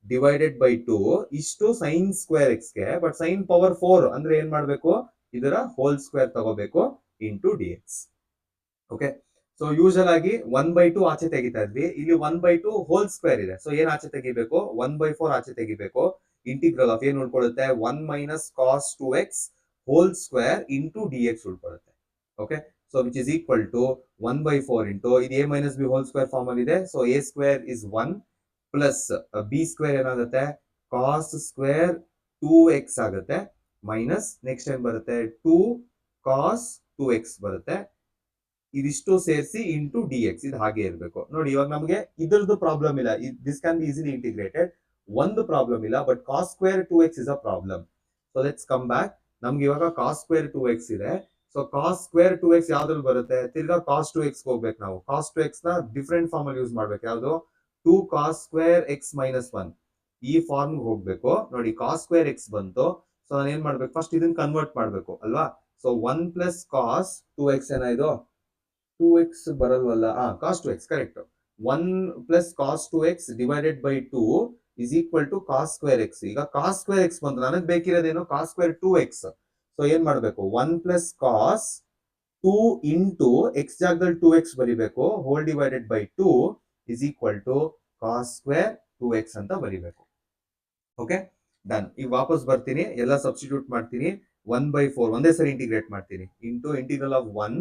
divided by 2 ಇಷ್ಟು sine square x ಗೆ. ಬಟ್ ಸೈನ್ ಪವರ್ 4 ಅಂದ್ರೆ ಏನ್ ಮಾಡ್ಬೇಕು? ಇದರ ಹೋಲ್ ಸ್ಕ್ವೇರ್ ತಗೋಬೇಕು into d x. Okay, so usual ಆಗಿ 1/2 ಆಚೆ ತೆಗಿತಾ ಇದ್ವಿ, ಇಲ್ಲಿ 1/2 ಹೋಲ್ ಸ್ಕ್ವೇರ್ ಇದೆ. ಸೊ ಏನ್ ಆಚೆ ತೆಗಿಬೇಕು? 1/4 ಆಚೆ ತೆಗಿಬೇಕು. ಇಂಟಿಗ್ರಲ್ ಆಫ್ ಏನ್ ಉಳ್ಕೊಳ್ಳುತ್ತೆ? 1 minus cos 2x whole square into d x ಉಳ್ಕೊಳ್ಳುತ್ತೆ. Okay, so which is equal to 1/4 into ಇದು a minus b whole square form ಅಲ್ಲಿ ಇದೆ. So a square is 1 plus b square ಏನಾಗುತ್ತೆ? ಕಾಸ್ ಸ್ಕ್ವೇರ್ 2x ಆಗುತ್ತೆ. Minus next ಏನ್ ಬರುತ್ತೆ? 2 ಕಾಸ್ 2x ಬರುತ್ತೆ. ಇದಿಷ್ಟು ಸೇರಿಸಿ ಇಂಟು ಡಿ ಎಕ್ಸ್ ಇದು ಹಾಗೆ ಇರಬೇಕು ನೋಡಿ. ಇವಾಗ ನಮಗೆ ಇದ್ರದ್ದು ಪ್ರಾಬ್ಲಮ್ ಇಲ್ಲ, this can be easily integrated. ಒಂದು ಪ್ರಾಬ್ಲಮ್ ಇಲ್ಲ, but cos square 2x is a problem. So let's come back. ನಮ್ಗೆ ಇವಾಗ ಕಾಸ್ ಸ್ಕ್ವೇರ್ 2x ಇದೆ. ಸೊ ಕಾಸ್ ಸ್ಕ್ವೇರ್ 2x ಯಾವ್ದ್ರಲ್ಲಿ ಬರುತ್ತೆ? ತಿರ್ಗಾ ಕಾಸ್ 2x ಹೋಗ್ಬೇಕು ನಾವು. ಕಾಸ್ 2x ನ ಡಿಫ್ರೆಂಟ್ ಫಾರ್ಮ್ ಅಲ್ಲಿ ಯೂಸ್ ಮಾಡ್ಬೇಕು. ಯಾವ್ದು? 2 ಕಾಸ್ ಸ್ಕ್ವೇರ್ x ಮೈನಸ್ 1 ಈ ಫಾರ್ಮ್ ಹೋಗ್ಬೇಕು ನೋಡಿ. ಕಾಸ್ ಸ್ಕ್ವೇರ್ x ಬಂತು. ಸೊ ನಾನು ಏನ್ ಮಾಡ್ಬೇಕು? ಫಸ್ಟ್ ಇದನ್ನ ಕನ್ವರ್ಟ್ ಮಾಡ್ಬೇಕು ಅಲ್ವಾ? ಸೊ 1 ಪ್ಲಸ್ ಕಾಸ್ 2x ಏನಾಯ್ತು? 2x ಬರಲ್ವಲ್ಲ? Cos 2x correct. 1 plus cos 2x divided by 2 is equal to cos square x. ಈಗ ಕಾಸ್ ಸ್ಕ್ವೇರ್ x ಬಂತು, ನನಗೆ ಬೇಕಿರೋದೇನು? ಕಾಸ್ ಸ್ಕ್ವೇರ್ 2x. ಸೊ ಏನ್ ಮಾಡ್ಬೇಕು? 1 ಪ್ಲಸ್ ಕಾಸ್ 2 ಇಂಟು ಎಕ್ಸ್ ಜಾಗದಲ್ಲಿ 2x ಬರಿಬೇಕು, whole divided by 2 is equal to cos square 2x ಅಂತ ಬರಿಬೇಕು. Okay done. ಈಗ ವಾಪಸ್ ಬರ್ತೀನಿ, ಎಲ್ಲ ಸಬ್ಸ್ಟಿಟ್ಯೂಟ್ ಮಾಡ್ತೀನಿ. 1/4 ಒಂದೇ ಸರಿ ಇಂಟಿಗ್ರೇಟ್ ಮಾಡ್ತೀನಿ. ಇಂಟು ಇಂಟಿಗ್ರಲ್ ಆಫ್ 1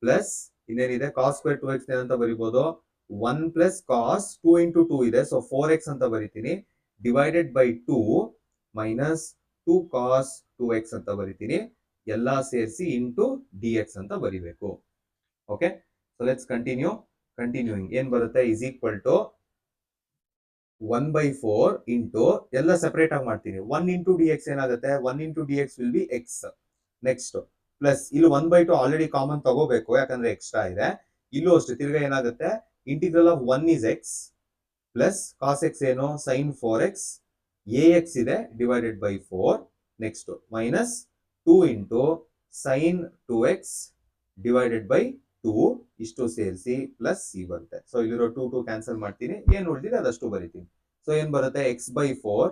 ಪ್ಲಸ್ ಇನ್ನೇನಿದೆ ಕಾಸ್ ಸ್ಕ್ವೇರ್ 2x ಏನಂತ ಬರಿಬಹುದು? 1 ಪ್ಲಸ್ ಕಾಸ್ 2 ಇಂಟು 2 ಇದೆ, ಸೊ 4x ಅಂತ ಬರಿತೀನಿ. Divided by 2 minus 2 cos 2x ಅಂತ ಬರಿತೀನಿ. ಎಲ್ಲ ಸೇರಿಸಿ ಇಂಟು ಡಿ ಎಕ್ಸ್ ಅಂತ ಬರಿಬೇಕು. ಓಕೆ, ಸೊ ಲೆಟ್ಸ್ ಕಂಟಿನ್ಯೂಯಿಂಗ್ ಏನ್ ಬರುತ್ತೆ? ಇಸ್ ಈಕ್ವಲ್ ಟು 1/4 ಇಂಟು ಎಲ್ಲ ಸೆಪರೇಟ್ ಆಗಿ ಮಾಡ್ತೀನಿ. 1 ಇಂಟು ಡಿ ಎಕ್ಸ್ ಏನಾಗುತ್ತೆ? 1 into d X will be X. Next plus ಇಲ್ಲಿ 1/2 ಆಲ್ರೆಡಿ ಕಾಮನ್ ತಗೋಬೇಕು, ಯಾಕಂದ್ರೆ ಎಕ್ಸ್ಟ್ರಾ ಇದೆ. ಇಲ್ಲೂ ಅಷ್ಟೇ ತಿರ್ಗಾ ಏನಾಗುತ್ತೆ? Integral of 1 is x plus cos x ಏನು? Sine 4x. ax ಇದೆ divided by 4. Next minus 2 into sine 2x divided by 2 ಇಷ್ಟು ಸೇರಿಸಿ ಪ್ಲಸ್ ಸಿ ಬರುತ್ತೆ. ಸೊ ಇಲ್ಲಿರೋ 2 ಕ್ಯಾನ್ಸಲ್ ಮಾಡ್ತೀನಿ, ಏನು ಉಳಿದಿದೆ ಅದಷ್ಟು ಬರಿತೀನಿ. ಸೊ ಏನ್ ಬರುತ್ತೆ? x/4.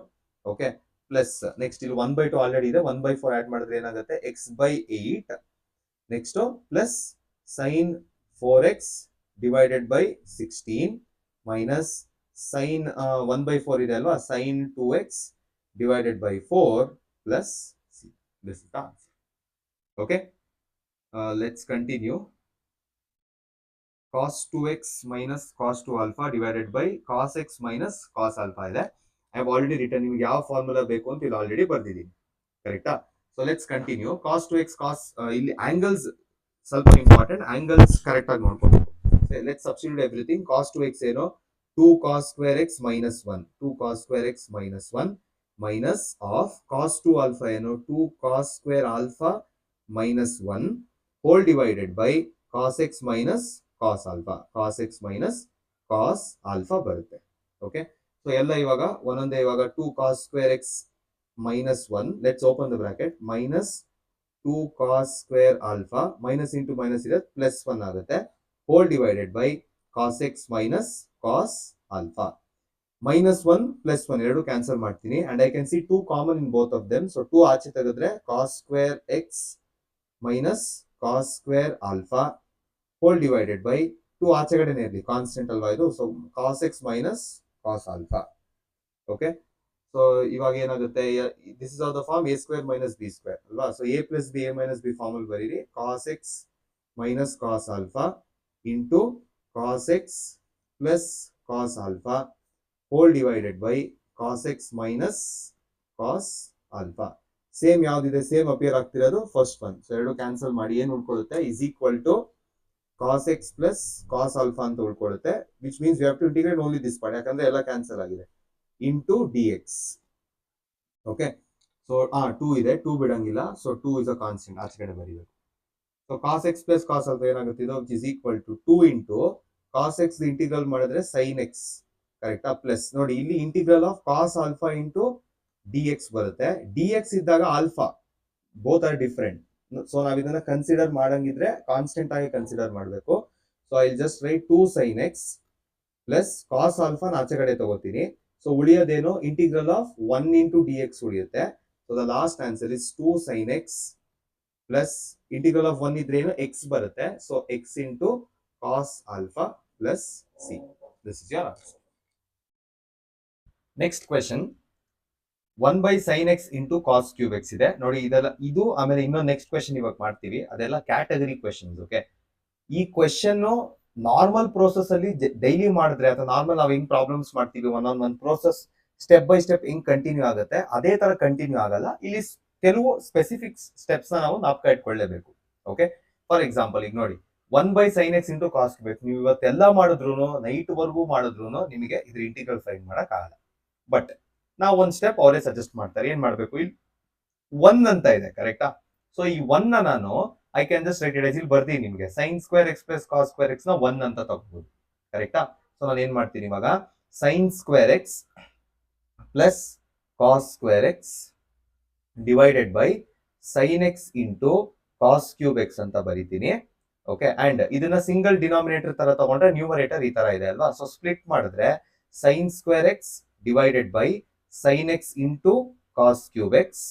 ಓಕೆ, ಪ್ಲಸ್ ನೆಕ್ಸ್ಟ್ ಇಲ್ಲಿ 1/2 ಆಲ್ರೆಡಿ ಇದೆ, 1/4 ಆಡ್ ಮಾಡಿದ್ರೆ ಏನಾಗುತ್ತೆ? x/8. Next plus sine 4x divided by 16 minus sine 1/4 ಇದೆ ಅಲ್ವಾ? Sine 2x divided by 4 plus C. This is the answer. Okay, let's continue. cos 2x minus cos 2 alpha divided by cos x minus cos alpha ಇದೆ. I have already written. ನಿಮಗೆ ಯಾವ formula ಬೇಕು ಅಂತ ಇಲ್ಲಿ already ಬರ್ದಿದ್ದೀನಿ, ಕರೆಕ್ಟಾ? So let's continue. cos 2x cos ಇಲ್ಲಿ angles ಸ್ವಲ್ಪ important, angles correct ಆಗಿ ನೋಡ್ಕೋಬೇಕು. Let's substitute everything. cos 2x ಏನು? 2 cos square x minus 1. 2 cos square x minus 1 minus of cos 2 alpha ಏನು? 2 cos square alpha minus 1 whole divided by cos x minus cos alpha. cos x minus cos alpha ಬರುತ್ತೆ. Okay, so ಎಲ್ಲ ಇವಾಗ ಒಂದೊಂದೇ. ಇವಾಗ 2 cos square x minus 1, let's open the bracket, minus 2 cos square alpha minus into minus ಇದೆ, plus 1 ಆಗುತ್ತೆ, hole divided by cos x minus cos alpha. Minus 1 plus 1 ಎರಡು cancel ಮಾಡ್ತೀನಿ, and I can see 2 common in both of them. So 2 ಆಚೆ ತೆಗೆದ್ರೆ cos square x minus cos square alpha whole divided by 2 ಆಚೆಗಡೆನೇ ಇರಲಿ, constant ಅಲ್ವಾ ಇದು. So cos x minus cos alpha. Okay, so ಇವಾಗ ಏನಾಗುತ್ತೆ? This is of the form a square minus b square ಅಲ್ವಾ? So a plus b a minus b formula ಬರೀರಿ. cos x minus cos alpha into cos x plus cos alpha whole divided by cos x minus cos alpha. Same ಯಾವ್ದಿದೆ? Same appear ಆಗ್ತಿರೋದು first one. So ಎರಡು cancel ಮಾಡಿ ಏನ್ ಉಳ್ಕೊಳ್ಳುತ್ತೆ? Is equal to cos x plus cos alpha ಅಂತ ಉಳ್ಕೊಳ್ಳುತ್ತೆ, which means you have to integrate only this part, ಯಾಕಂದ್ರೆ ಎಲ್ಲ ಕ್ಯಾನ್ಸಲ್ ಆಗಿದೆ, into d x. Okay, so 2 ಇದೆ, 2 ಬಿಡಂಗಿಲ್ಲ. ಸೊ 2 ಇಸ್ ಅ ಕಾನ್ಸ್ಟೆಂಟ್, ಆಚೆ ಕಡೆ ಬರೀಬೇಕು. So cos x plus cos alpha ಏನಾಗುತ್ತೆ? ಇದು which is equal to 2 into cos x integral ಮಾಡಿದ್ರೆ sin x, ಕರೆಕ್ಟಾ? ಪ್ಲಸ್ ನೋಡಿ ಇಲ್ಲಿ integral of cos alpha into d x ಬರುತ್ತೆ. ಡಿ ಎಕ್ಸ್ ಇದ್ದಾಗ alpha, both are different. So ನಾವ್ ಇದನ್ನ ಕನ್ಸಿಡರ್ ಮಾಡಂಗಿದ್ರೆ ಕಾನ್ಸ್ಟೆಂಟ್ ಆಗಿ ಕನ್ಸಿಡರ್ ಮಾಡಬೇಕು. So I just write 2 sin x plus cos alpha ಆಚೆ ಕಡೆ ತಗೋತೀನಿ. ಸೊ ಉಳಿಯೋದೇನು? Integral of 1 into d x ಉಳಿಯುತ್ತೆ. So the last answer is 2 sin x plus integral of 1 ಇದ್ರೆ ಏನು? x ಬರುತ್ತೆ. ಸೊ x ಇಂಟು cos alpha plus C. This is your answer. Next question, 1 by sin x into cos cube x ಇದೆ ನೋಡಿ. ಇದೆಲ್ಲ ಇದು ಆಮೇಲೆ ಇನ್ನೊಂದು ನೆಕ್ಸ್ಟ್ ಕ್ವೆಶನ್ ಇವಾಗ ಮಾಡ್ತೀವಿ, ಅದೆಲ್ಲ ಕ್ಯಾಟಗರಿ ಕ್ವೆಶನ್ಸ್. ಓಕೆ, ಈ ಕ್ವೆಶನ್ ನಾರ್ಮಲ್ ಪ್ರೋಸೆಸ್ ಅಲ್ಲಿ ಡೈಲಿ ಮಾಡಿದ್ರೆ ಅಥವಾ ನಾರ್ಮಲ್ ನಾವು ಹೆಂಗ್ ಪ್ರಾಬ್ಲಮ್ಸ್ ಮಾಡ್ತೀವಿ ಒಂದೊಂದು ಪ್ರೋಸೆಸ್ ಸ್ಟೆಪ್ ಬೈ ಸ್ಟೆಪ್ ಹೆಂಗ್ ಕಂಟಿನ್ಯೂ ಆಗುತ್ತೆ ಅದೇ ತರ ಕಂಟಿನ್ಯೂ ಆಗಲ್ಲ. ಇಲ್ಲಿ ಕೆಲವು ಸ್ಪೆಸಿಫಿಕ್ ಸ್ಟೆಪ್ಸ್ ನಾವು ಜ್ಞಾಪಕ ಇಟ್ಕೊಳ್ಳೇಬೇಕು. ಓಕೆ, ಫಾರ್ ಎಕ್ಸಾಂಪಲ್ ಈಗ ನೋಡಿ, 1/sin x into cos cube x. ನೀವು ಇವತ್ತೆಲ್ಲ ಮಾಡಿದ್ರು ನೈಟ್ ವರ್ಗೂ ಮಾಡಿದ್ರು ನಿಮಗೆ ಇದ್ರ ಇಂಟಿಗ್ರಲ್ ಫೈಂಡ್ ಮಾಡಕ್ ಆಗಲ್ಲ. ಬಟ್ ನಾವು ಒಂದ್ ಸ್ಟೆಪ್ ಅವರೇ ಸಜೆಸ್ಟ್ ಮಾಡ್ತಾರೆ. ಏನ್ ಮಾಡ್ಬೇಕು, ಇಲ್ಲಿ 1 ಅಂತ ಇದೆ ಕರೆಕ್ಟಾ. ಸೊ ಈ 1 ನಾನು I can just write it as, ಇಲ್ಲಿ ಬರ್ತೀನಿ ನಿಮಗೆ sin square x plus cos square x ನ 1 ಅಂತ ತಗೋಬಹುದು ಕರೆಕ್ಟಾ. ಸೊ ನಾನು ಏನ್ ಮಾಡ್ತೀನಿ ಇವಾಗ, sin square x plus cos square x divided by sin x into cos cube x ಅಂತ ಬರೀತೀನಿ. ಓಕೆ, ಅಂಡ್ ಇದನ್ನ ಸಿಂಗಲ್ ಡಿನಾಮಿನೇಟರ್ ತರ ತಗೊಂಡ್ರೆ ನ್ಯೂಮರೇಟರ್ ಈ ತರ ಇದೆ ಅಲ್ವಾ. ಸೊ ಸ್ಪ್ಲಿಟ್ ಮಾಡಿದ್ರೆ sin square x divided by sin x into cos cube x,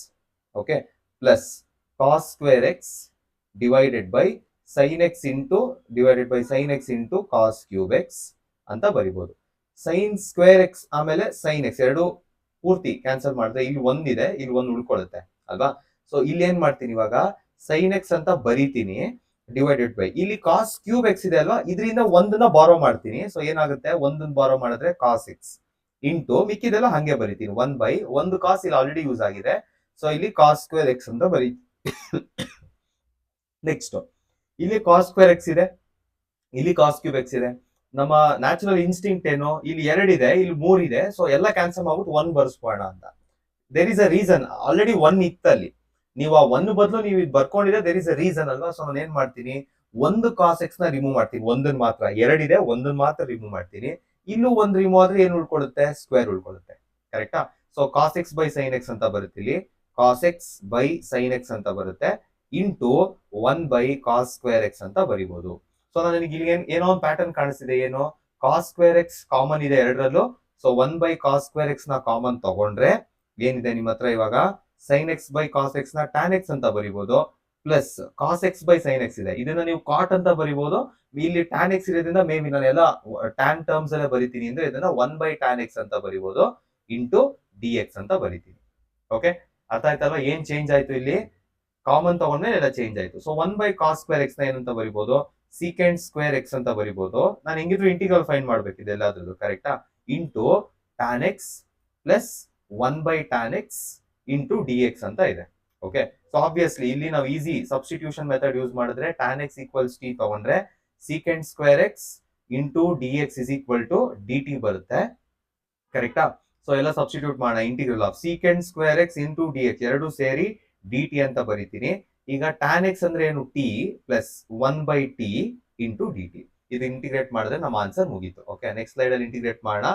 okay, plus cos square x divided by sin x into cos cube x ಅಂತ ಬರಿಬಹುದು. sin ಸ್ಕ್ವೇರ್ ಎಕ್ಸ್ ಆಮೇಲೆ sin ಎಕ್ಸ್ ಎರಡು ಪೂರ್ತಿ cancel ಮಾಡಿದ್ರೆ ಇಲ್ಲಿ 1 ಇದೆ, ಇಲ್ಲಿ 1 ಉಳ್ಕೊಳ್ಳುತ್ತೆ ಅಲ್ವಾ. ಸೊ ಇಲ್ಲಿ ಏನ್ ಮಾಡ್ತೀನಿ ಇವಾಗ, sin ಎಕ್ಸ್ ಅಂತ ಬರೀತೀನಿ ಡಿವೈಡೆಡ್ ಬೈ ಇಲ್ಲಿ ಕಾಸ್ ಕ್ಯೂಬ್ ಎಕ್ಸ್ ಇದೆ ಅಲ್ವಾ, ಇದರಿಂದ 1ನ ಬಾರೋ ಮಾಡ್ತೀನಿ. ಸೊ ಏನಾಗುತ್ತೆ, 1ನ ಬಾರೋ ಮಾಡಿದ್ರೆ ಕಾಸ್ ಎಕ್ಸ್ ಇಂಟು ಮಿಕ್ಕಿದೆಲ್ಲ ಹಂಗೆ ಬರೀತೀನಿ 1/1 ಕಾಸ್ ಇಲ್ಲಿ ಆಲ್ರೆಡಿ ಯೂಸ್ ಆಗಿದೆ. ಸೊ ಇಲ್ಲಿ ಕಾಸ್ ಸ್ಕ್ವೇರ್ ಎಕ್ಸ್ ಅಂತ ಬರೀ. ನೆಕ್ಸ್ಟ್ ಇಲ್ಲಿ ಕಾಸ್ ಸ್ಕ್ವೇರ್ ಎಕ್ಸ್ ಇದೆ, ಇಲ್ಲಿ ಕಾಸ್ ಕ್ಯೂಬ್ ಎಕ್ಸ್ ಇದೆ. ನಮ್ಮ ನ್ಯಾಚುರಲ್ ಇನ್ಸ್ಟಿಂಕ್ಟ್ ಏನು, ಇಲ್ಲಿ 2 ಇದೆ, ಇಲ್ಲಿ 3 ಇದೆ. ಸೊ ಎಲ್ಲ ಕ್ಯಾನ್ಸಲ್ ಮಾಡ್ಬಿಟ್ಟು 1 ಬರ್ಸ್ಬೋಣ ಅಂತ. There is a reason, already 1 ಇತ್ತಲ್ಲಿ, ನೀವು ಆ 1 ಬದಲು ನೀವು ಇದು ಬರ್ಕೊಂಡಿದ್ರೆ ದೇರ್ ಇಸ್ ಅ ರೀಸನ್ ಅಲ್ವಾ. ಸೊ ನಾನು ಏನ್ ಮಾಡ್ತೀನಿ, 1 ಕಾಸ್ ಎಕ್ಸ್ ನ ರಿಮೂವ್ ಮಾಡ್ತೀನಿ, 1 ಮಾತ್ರ, 2 ಇದೆ 1 ಮಾತ್ರ ರಿಮೂವ್ ಮಾಡ್ತೀನಿ. ಇಲ್ಲೂ 1 ರಿಮೂವ್ ಆದ್ರೆ ಏನ್ ಉಳ್ಕೊಳ್ಳುತ್ತೆ, ಸ್ಕ್ವೇರ್ ಉಳ್ಕೊಳ್ಳುತ್ತೆ ಕರೆಕ್ಟಾ. So cos x by sine x ಅಂತ ಬರುತ್ತೆ, ಇಲ್ಲಿ cos x by sine x ಅಂತ ಬರುತ್ತೆ ಇಂಟು 1 ಕಾಸ್ ಸ್ಕ್ವೇರ್ ಎಕ್ಸ್ ಅಂತ ಬರಿಬಹುದು. ಸೊ ನನಗೆ ಇಲ್ಲಿ ಏನೋ ಒಂದು ಪ್ಯಾಟರ್ನ್ ಕಾಣಿಸ್ತಿದೆ, ಏನು, ಕಾಸ್ ಸ್ಕ್ವೇರ್ ಎಕ್ಸ್ ಕಾಮನ್ ಇದೆ ಎರಡರಲ್ಲೂ. ಸೊ 1 ಕಾಸ್ ಸ್ಕ್ವೇರ್ ಎಕ್ಸ್ ನ ಕಾಮನ್ ತಗೊಂಡ್ರೆ ಏನಿದೆ ನಿಮ್ಮ ಹತ್ರ ಇವಾಗ, sin x by cos x ನ tan ಎಕ್ಸ್ ಅಂತ ಬರಿಬಹುದು, plus cos x by sine x ಇದೆ, ಇದನ್ನ ನೀವು ಕಾಟ್ ಅಂತ ಬರಿಬಹುದು. ಇಲ್ಲಿ tan ಎಕ್ಸ್ ಇರೋದ್ರಿಂದ ಮೇ ಬಿ ನಾನು ಎಲ್ಲ ಟ್ಯಾನ್ ಟರ್ಮ್ಸ್ ಎಲ್ಲ ಬರಿತೀನಿ ಅಂದ್ರೆ ಇದನ್ನ 1 tan ಎಕ್ಸ್ ಅಂತ ಬರಿಬಹುದು ಇಂಟು ಡಿ ಎಕ್ಸ್ ಅಂತ ಬರಿತೀನಿ. ಓಕೆ, ಅರ್ಥ ಆಯ್ತಲ್ವಾ ಏನ್ ಚೇಂಜ್ ಆಯ್ತು, ಇಲ್ಲಿ ಕಾಮನ್ ತಗೊಂಡ್ರೆ ಎಲ್ಲ ಚೇಂಜ್ ಆಯ್ತು. ಸೊ 1 ಕಾಸ್ ಸ್ಕ್ವೇರ್ ಎಕ್ಸ್ ನ ಏನಂತ ಬರಿಬಹುದು, ಸೀಕೆಂಡ್ ಸ್ಕ್ವೇರ್ ಎಕ್ಸ್ ಅಂತ ಬರಿಬಹುದು. ನಾನು ಹೆಂಗಿದ್ರು ಇಂಟಿಗ್ರಲ್ ಫೈಂಡ್ ಮಾಡ್ಬೇಕಿದೆ ಎಲ್ಲಾದ್ರದ್ದು ಕರೆಕ್ಟಾ, into tan x plus 1 tan x into d x ಅಂತ ಇದೆ. ಓಕೆ, ಸೊ ಆಬ್ವಿಯಸ್ಲಿ ಇಲ್ಲಿ ನಾವು ಈಸಿ ಸಬ್ಸ್ಟಿಟ್ಯೂಷನ್ ಮೆಥಡ್ ಯೂಸ್ ಮಾಡಿದ್ರೆ tan ಎಕ್ಸ್ ಈಕ್ವಲ್ಸ್ ಟಿ ತಗೊಂಡ್ರೆ secant square x into d x is equal to d t ಬರುತ್ತೆ ಕರೆಕ್ಟಾ. So ಎಲ್ಲ substitute ಮಾಡೋಣ, integral of secant square x into d x ಎರಡು ಸೇರಿ ಡಿ ಟಿ ಅಂತ ಬರೀತೀನಿ. ಈಗ tan ಎಕ್ಸ್ ಅಂದ್ರೆ ಏನು, T plus 1/t into D T. ಇದು ಇಂಟಿಗ್ರೇಟ್ ಮಾಡಿದ್ರೆ ನಮ್ಮ ಆನ್ಸರ್ ಮುಗೀತು. ಓಕೆ, ನೆಕ್ಸ್ಟ್ ಸ್ಲೈಡ್ ಅಲ್ಲಿ ಇಂಟಿಗ್ರೇಟ್ ಮಾಡೋಣ.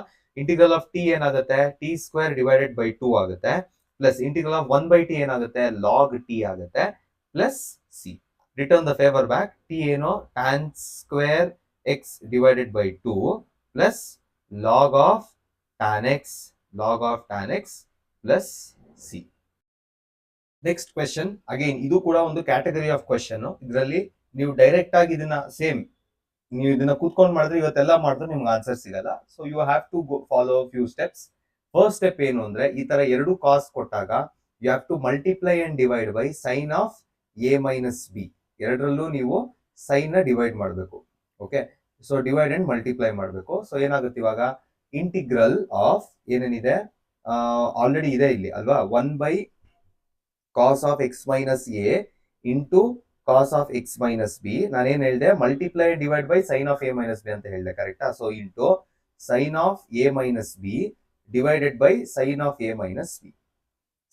ಇಂಟಿಗ್ರಲ್ ಆಫ್ ಟಿ ಏನಾಗುತ್ತೆ, ಟಿ ಸ್ಕ್ವೇರ್ ಡಿವೈಡೆಡ್ ಬೈ 2 ಆಗುತ್ತೆ, ಪ್ಲಸ್ ಇಂಟಿಗ್ರಲ್ ಆಫ್ 1/t ಏನಾಗುತ್ತೆ, ಲಾಗ್ ಟಿ ಆಗುತ್ತೆ, plus C. Return the favour back, T ಏನು tan square x divided by 2 plus log of tan x plus C. Next question, again ಇದು ಕೂಡ ಒಂದು category of question. ಇದರಲ್ಲಿ ನೀವು direct ಆಗಿ ಇದನ್ನ ಸೇಮ್ ನೀವು ಇದನ್ನ ಕೂತ್ಕೊಂಡು ಮಾಡಿದ್ರೆ ಇವತ್ತೆಲ್ಲ ಮಾಡಿದ್ರೆ ನಿಮ್ಗೆ ಆನ್ಸರ್ ಸಿಗಲ್ಲ. So you have to follow few steps. First step ಏನು ಅಂದ್ರೆ, ಈ ತರ ಎರಡು ಕಾಸ್ ಕೊಟ್ಟಾಗ you have to multiply and divide by sine of A minus B. ಎರಡರಲ್ಲೂ ನೀವು ಸೈನ್ ನ ಡಿವೈಡ್ ಮಾಡಬೇಕು. Okay, so divide and multiply ಮಾಡಬೇಕು. ಸೊ ಏನಾಗುತ್ತೆ ಇವಾಗ, ಇಂಟಿಗ್ರಲ್ ಆಫ್ ಏನೇನಿದೆ ಆಲ್ರೆಡಿ ಇದೆ ಇಲ್ಲಿ ಅಲ್ವಾ, 1 cos of x minus A into cos of x minus b. ನಾನೇನ್ ಹೇಳಿದೆ, multiply divide by sine of A minus b ಅಂತ ಹೇಳಿದೆ ಕರೆಕ್ಟಾ. So into sine of A minus b divided by sin of a minus b.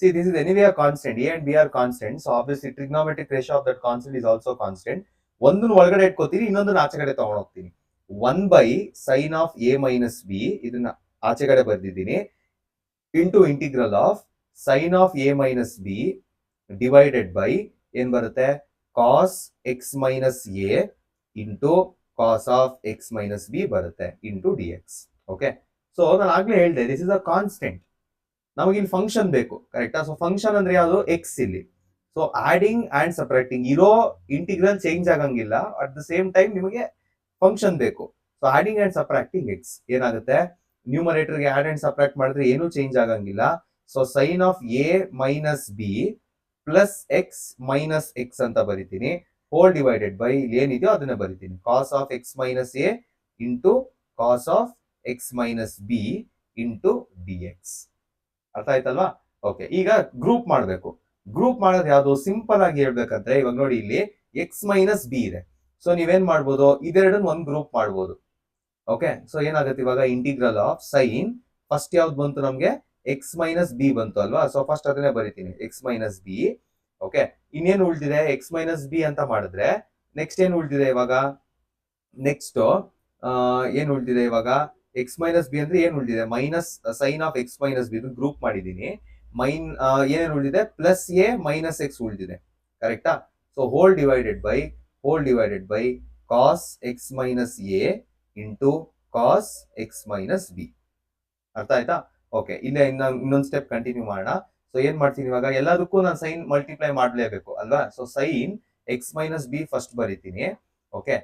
See, this is anyway a constant. A and b are constant. So obviously trigonometric ratio of that constant is also constant. ಒಂದನ್ನು ಒಳಗಡೆ ಇಟ್ಕೋತೀನಿ, ಇನ್ನೊಂದನ್ನು ಆಚೆಗಡೆ ತಗೊಂಡು ಹೋಗ್ತೀನಿ. 1 sin of a minus b ಇದನ್ನ ಆಚೆಗಡೆ ಬರ್ದಿದ್ದೀನಿ, into integral of sin of a minus b divided by ಏನ್ ಬರುತ್ತೆ, cos x minus a into cos of x minus b ಬರುತ್ತೆ ಇಂಟು dx. ಓಕೆ, ಸೊ ನಾನು ಆಗ್ಲೇ ಹೇಳಿದೆ ದಿಸ್ ಇಸ್ ಅ ಕಾನ್ಸ್ಟೆಂಟ್. ನಮಗೆ ಇಲ್ಲಿ ಫಂಕ್ಷನ್ ಬೇಕು ಕರೆಕ್ಟಾ. ಸೊ ಫಂಕ್ಷನ್ ಅಂದ್ರೆ ಯಾವುದು, ಎಕ್ಸ್ ಇಲ್ಲಿ. ಸೊ ಆಡಿಂಗ್ ಅಂಡ್ ಸಬ್ಟ್ರಾಕ್ಟಿಂಗ್ ಇರೋ ಇಂಟಿಗ್ರಲ್ ಚೇಂಜ್ ಆಗಂಗಿಲ್ಲ, ಅಟ್ ದ ಸೇಮ್ ಟೈಮ್ ನಿಮಗೆ ಫಂಕ್ಷನ್ ಬೇಕು. So adding and subtracting x ಏನಾಗುತ್ತೆ, ನ್ಯೂಮರೇಟರ್ಗೆ ಆಡ್ ಅಂಡ್ ಸಬ್ಟ್ರಾಕ್ಟ್ ಮಾಡಿದ್ರೆ ಏನೂ ಚೇಂಜ್ ಆಗಂಗಿಲ್ಲ. So sine of A minus b plus x minus x ಅಂತ ಬರಿತೀನಿ, ಹೋಲ್ ಡಿವೈಡೆಡ್ ಬೈ ಇಲ್ಲಿ ಏನಿದೆಯೋ ಅದನ್ನ ಬರಿತೀನಿ, cos of x minus A into cos of x minus B into d x. ಅರ್ಥ ಆಯ್ತಲ್ವಾ. ಓಕೆ, ಈಗ ಗ್ರೂಪ್ ಮಾಡಬೇಕು. ಗ್ರೂಪ್ ಮಾಡೋದು ಯಾವುದು, ಸಿಂಪಲ್ ಆಗಿ ಹೇಳ್ಬೇಕಂದ್ರೆ ಇವಾಗ ನೋಡಿ ಇಲ್ಲಿ ಎಕ್ಸ್ ಮೈನಸ್ ಬಿ ಇದೆ. ಸೊ ನೀವೇನ್ ಮಾಡ್ಬೋದು, ಇದೆರಡನ್ನ ಒಂದ್ ಗ್ರೂಪ್ ಮಾಡ್ಬೋದು. ಓಕೆ, ಸೊ ಏನಾಗುತ್ತೆ ಇವಾಗ ಇಂಟಿಗ್ರಲ್ ಆಫ್ ಸೈನ್ ಫಸ್ಟ್ ಯಾವ್ದು ಬಂತು ನಮ್ಗೆ, ಎಕ್ಸ್ ಮೈನಸ್ ಬಿ ಬಂತು ಅಲ್ವಾ. ಸೊ ಫಸ್ಟ್ ಅದನ್ನೇ ಬರಿತೀನಿ, ಎಕ್ಸ್ ಮೈನಸ್ ಬಿ. ಓಕೆ, ಇನ್ನೇನು ಉಳಿದಿದೆ, ಎಕ್ಸ್ ಮೈನಸ್ ಬಿ ಅಂತ ಮಾಡಿದ್ರೆ ನೆಕ್ಸ್ಟ್ ಏನ್ ಉಳಿದಿದೆ ಇವಾಗ, ನೆಕ್ಸ್ಟ್ ಏನ್ ಉಳಿದಿದೆ ಇವಾಗ, ಎಕ್ಸ್ ಮೈನಸ್ ಬಿ ಅಂದ್ರೆ ಏನ್ ಉಳಿದಿದೆ, minus sine of x minus B group ಮಾಡಿದೀನಿ. ಏನೇನು ಉಳಿದಿದೆ, ಪ್ಲಸ್ ಎ ಮೈನಸ್ ಎಕ್ಸ್ ಉಳಿದಿದೆ, ಕರೆಕ್ಟಾ. So whole divided by cos x minus A into cos x minus B. ಅರ್ಥ ಆಯ್ತಾ. ಓಕೆ, ಇಲ್ಲೇ ಇನ್ನೊಂದು ಸ್ಟೆಪ್ ಕಂಟಿನ್ಯೂ ಮಾಡೋಣ. ಸೊ ಏನ್ ಮಾಡ್ತೀನಿ ಇವಾಗ, ಎಲ್ಲದಕ್ಕೂ ನಾನು ಸೈನ್ ಮಲ್ಟಿಪ್ಲೈ ಮಾಡ್ಲೇಬೇಕು ಅಲ್ವಾ. So sine x minus b first ಬರಿತೀನಿ. ಓಕೆ,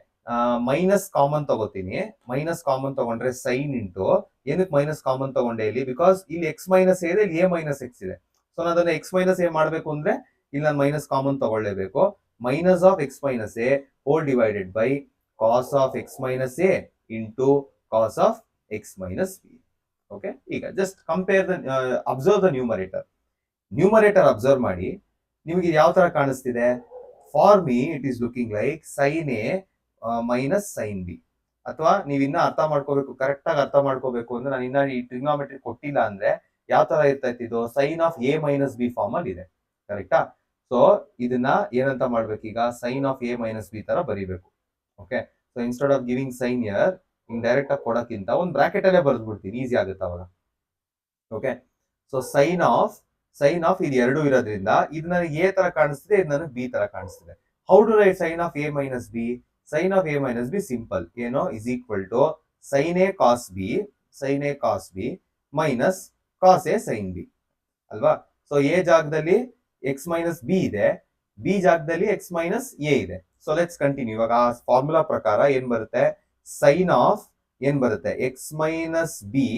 ಮೈನಸ್ ಕಾಮನ್ ತಗೋತೀನಿ. ಮೈನಸ್ ಕಾಮನ್ ತಗೊಂಡ್ರೆ ಸೈನ್ ಇಂಟು, ಏನಕ್ಕೆ ಮೈನಸ್ ಕಾಮನ್ ತಗೊಂಡೆ ಇಲ್ಲಿ, ಬಿಕಾಸ್ ಇಲ್ಲಿ ಎಕ್ಸ್ ಮೈನಸ್ ಎ ಇದೆ, ಇಲ್ಲಿ ಎ ಮೈನಸ್ ಎಕ್ಸ್ ಇದೆ. ಸೊ ನಾನು ಅದನ್ನ ಎಕ್ಸ್ ಮೈನಸ್ ಎ ಮಾಡಬೇಕು ಅಂದ್ರೆ ಇಲ್ಲಿ ನಾನು ಮೈನಸ್ ಕಾಮನ್ ತಗೊಳ್ಳೇಬೇಕು. Minus of x minus a whole divided by cos of x minus A into cos of x minus b. Okay, ಈಗ just compare the observe the numerator observe ಮಾಡಿ. ನಿಮಗೆ ಯಾವ ತರ ಕಾಣಿಸ್ತಿದೆ, for me it is looking like sine A minus sine B. ಅಥವಾ ನೀವು ಇನ್ನ ಅರ್ಥ ಮಾಡ್ಕೋಬೇಕು, ಕರೆಕ್ಟ್ ಆಗಿ ಅರ್ಥ ಮಾಡ್ಕೋಬೇಕು ಅಂದ್ರೆ, ನಾನು ಇನ್ನ ಈ ಟ್ರಿಗ್ನೋಮೆಟ್ರಿ ಕೊಟ್ಟಿಲ್ಲ ಅಂದ್ರೆ ಯಾವ ತರ ಇರ್ತೈತಿ ಇದು, sine of A minus B form ಅಲ್ಲಿ ಇದೆ, ಕರೆಕ್ಟಾ. ಸೊ ಇದನ್ನ ಏನಂತ ಮಾಡ್ಬೇಕು ಈಗ, sine of A minus B ತರ ಬರಿಬೇಕು. Okay, so instead of giving sine here ಹಿಂಗ್ ಡೈರೆಕ್ಟ್ ಆಗಿ ಕೊಡೋಕ್ಕಿಂತ ಒಂದು ಬ್ರಾಕೆಟ್ ಅಲ್ಲೇ ಬರ್ದ್ಬಿಡ್ತೀನಿ, ಈಸಿ ಆಗುತ್ತೆ ಅವಾಗ. ಓಕೆ, ಸೊ ಸೈನ್ ಆಫ್ ಇದು ಎರಡು ಇರೋದ್ರಿಂದ ಇದು ನನಗೆ ಎ ತರ ಕಾಣಿಸ್ತಿದೆ, ಇದು ನನಗೆ ಬಿ ತರ ಕಾಣಿಸ್ತಿದೆ. How do write sine of A minus B? Sine of A minus b simple, ಏನೋ is equal to sine A cos b minus cos a sine b ಅಲ್ವಾ. ಸೊ ಎ ಜಾಗದಲ್ಲಿ ಎಕ್ಸ್ ಮೈನಸ್ ಬಿ ಇದೆ, b ಜಾಗದಲ್ಲಿ x minus A ಇದೆ. So let's continue. ಇವಾಗ ಆ formula ಪ್ರಕಾರ ಏನ್ ಬರುತ್ತೆ, ಸೈನ್ ಆಫ್ ಏನ್ ಬರುತ್ತೆ, x minus B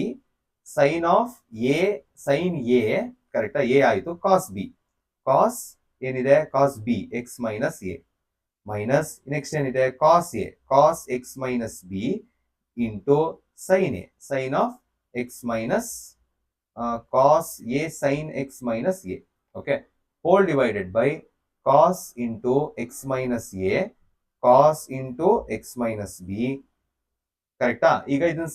sine of a sine a, ಕರೆಕ್ಟಾ, ಎ ಆಯ್ತು, ಕಾಸ್ ಬಿ, ಕಾಸ್ ಏನಿದೆ cos b x minus a minus next ಏನಿದೆ cos A cos x minus B into sine A sine of x minus cos a sine x minus a. Okay, whole divided by cos into x minus a cos into x minus b, ಕರೆಕ್ಟಾ. ಈಗ ಇದನ್ನ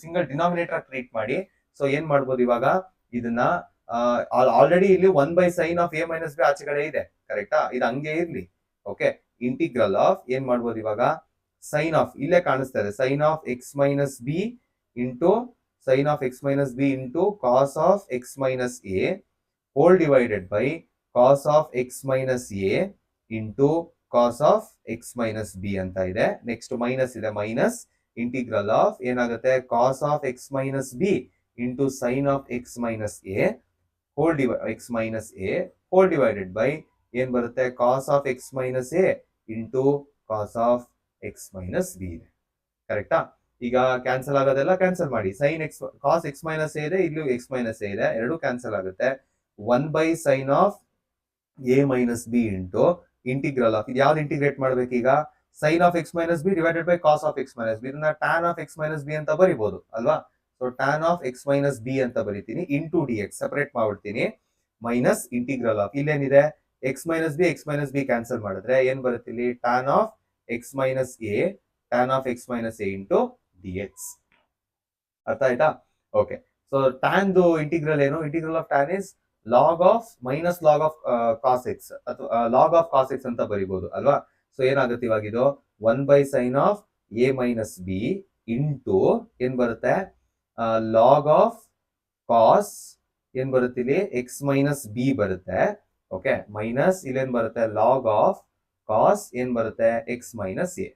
single denominator treat ಮಾಡಿ. So ಏನ್ ಮಾಡ್ಬೋದು ಇವಾಗ, ಇದನ್ನ already ಇಲ್ಲಿ 1 sine of A minus B ಆಚೆ ಕಡೆ ಇದೆ, ಕರೆಕ್ಟಾ, ಇದು ಹಂಗೆ ಇರ್ಲಿ. ಓಕೆ, ಇಂಟಿಗ್ರಲ್ ಆಫ್ ಏನ್ ಮಾಡ್ಬೋದು ಇವಾಗ, ಸೈನ್ ಆಫ್ ಇಲ್ಲೇ ಕಾಣಿಸ್ತಾ ಇದೆ, sine of x minus B into cos of x minus a whole divided by cos of x minus A into cos of x minus b ಅಂತ ಇದೆ. ನೆಕ್ಸ್ಟ್ ಮೈನಸ್ ಇದೆ, minus integral of ಏನಾಗುತ್ತೆ, cos of x minus B into sine of x minus a whole divided by ಏನ್ ಬರುತ್ತೆ, cos of x minus A into cos of x minus b ಇದೆ, ಕರೆಕ್ಟಾ. ಈಗ cancel ಆಗೋದೆಲ್ಲ cancel ಮಾಡಿ, sine x cos x minus A ಇದೆ, ಇಲ್ಲೂ X minus A ಇದೆ, ಎರಡು ಕ್ಯಾನ್ಸಲ್ ಆಗುತ್ತೆ. 1 sine of A minus B into integral of ಇದು ಯಾವ್ದು ಇಂಟಿಗ್ರೇಟ್ ಮಾಡ್ಬೇಕು ಈಗ, sine of x minus b divided by cos of x minus b, ಇದನ್ನ tan of x minus b ಅಂತ ಬರಿಬಹುದು ಅಲ್ವಾ. So tan of x minus b ಅಂತ ಬರಿತೀನಿ, ಇಂಟು ಡಿ ಎಕ್ಸ್ ಸಪರೇಟ್ ಮಾಡ್ಬಿಡ್ತೀನಿ, ಮೈನಸ್ ಇಂಟಿಗ್ರಲ್ ಆಫ್ ಇಲ್ಲೇನಿದೆ ಎಕ್ಸ್ ಮೈನಸ್ ಬಿ ಕ್ಯಾನ್ಸಲ್ ಮಾಡಿದ್ರೆ ಏನ್ ಬರುತ್ತೆ ಇಲ್ಲಿ, tan of x minus A into d x. ಅರ್ಥ ಆಯ್ತಾ. ಓಕೆ, ಸೊ ಟ್ಯಾನ್ ಇಂಟಿಗ್ರಲ್ ಏನು, integral of tan is log of minus log of cos x ಅಥವಾ ಲಾಗ್ ಆಫ್ ಕಾಸ್ ಎಕ್ಸ್ ಅಂತ ಬರಿಬಹುದು ಅಲ್ವಾ. ಸೊ ಏನಾಗುತ್ತೆ ಇವಾಗ ಇದು 1 sine of A minus B into ಏನ್ ಬರುತ್ತೆ, ಲಾಗ್ ಆಫ್ ಕಾಸ್ ಏನ್ ಬರುತ್ತೆ ಇಲ್ಲಿ ಎಕ್ಸ್ ಮೈನಸ್ ಬಿ ಬರುತ್ತೆ. ಓಕೆ, ಮೈನಸ್ ಇಲ್ಲೇನ್ ಬರುತ್ತೆ, ಲಾಗ್ ಆಫ್ ಕಾಸ್ ಏನ್ ಬರುತ್ತೆ ಎಕ್ಸ್ ಮೈನಸ್ ಎ.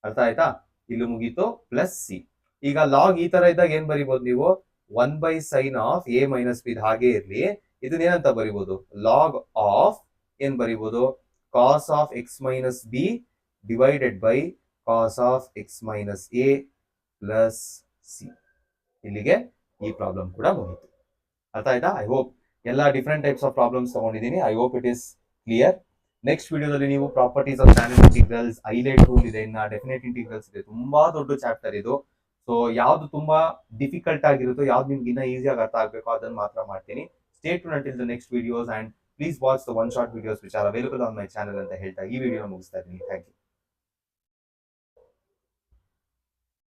ಅರ್ಥ ಆಯ್ತಾ, ಇಲ್ಲಿ ಮುಗೀತು, ಪ್ಲಸ್ ಸಿ. ಈಗ ಲಾಗ್ ಈ ತರ ಇದ್ದಾಗ ಏನ್ ಬರಿಬಹುದು ನೀವು, 1 sine of A minus b ಹಾಗೆ ಇರ್ಲಿ, ಇದನ್ನ ಏನಂತ ಬರಿಬಹುದು, ಲಾಗ್ ಆಫ್ ಏನ್ ಬರಿಬಹುದು, cos of x minus b divided by cos of x minus a plus c. ಇಲ್ಲಿಗೆ ಈ ಪ್ರಾಬ್ಲಮ್ ಕೂಡ ಮುಗೀತು. ಅರ್ಥ ಆಯ್ತಾ. ಐ ಹೋಪ್ ಎಲ್ಲ ಡಿಫ್ರೆಂಟ್ ಟೈಪ್ಸ್ ಆಫ್ ಪ್ರಾಬ್ಲಮ್ಸ್ ತಗೊಂಡಿದ್ದೀನಿ. I hope it is clear. Next ವಿಡಿಯೋದಲ್ಲಿ ನೀವು properties of standard integrals, ILATE rule ಇದೆ, ಇನ್ನ ಡೆಫಿನೆಟ್ ಇಂಟಿಗ್ರಲ್ಸ್ ಇದೆ, ತುಂಬಾ ದೊಡ್ಡ ಚಾಪ್ಟರ್ ಇದು. ಸೊ ಯಾವ್ದು ತುಂಬಾ ಡಿಫಿಕಲ್ಟ್ ಆಗಿರುತ್ತೋ, ಯಾವ್ದು ನಿಮ್ಗೆ ಇನ್ನ ಈಸಿಯಾಗಿ ಅರ್ಥ ಆಗ್ಬೇಕೋ ಅದನ್ನ ಮಾತ್ರ ಮಾಡ್ತೀನಿ. Stay tuned until the next videos and please watch the one short videos which are available on my channel ಅಂತ ಹೇಳ್ತಾ ಈ ವಿಡಿಯೋನ ಮುಗಿಸ್ತಾ ಇದ್ದೀನಿ. Thank you.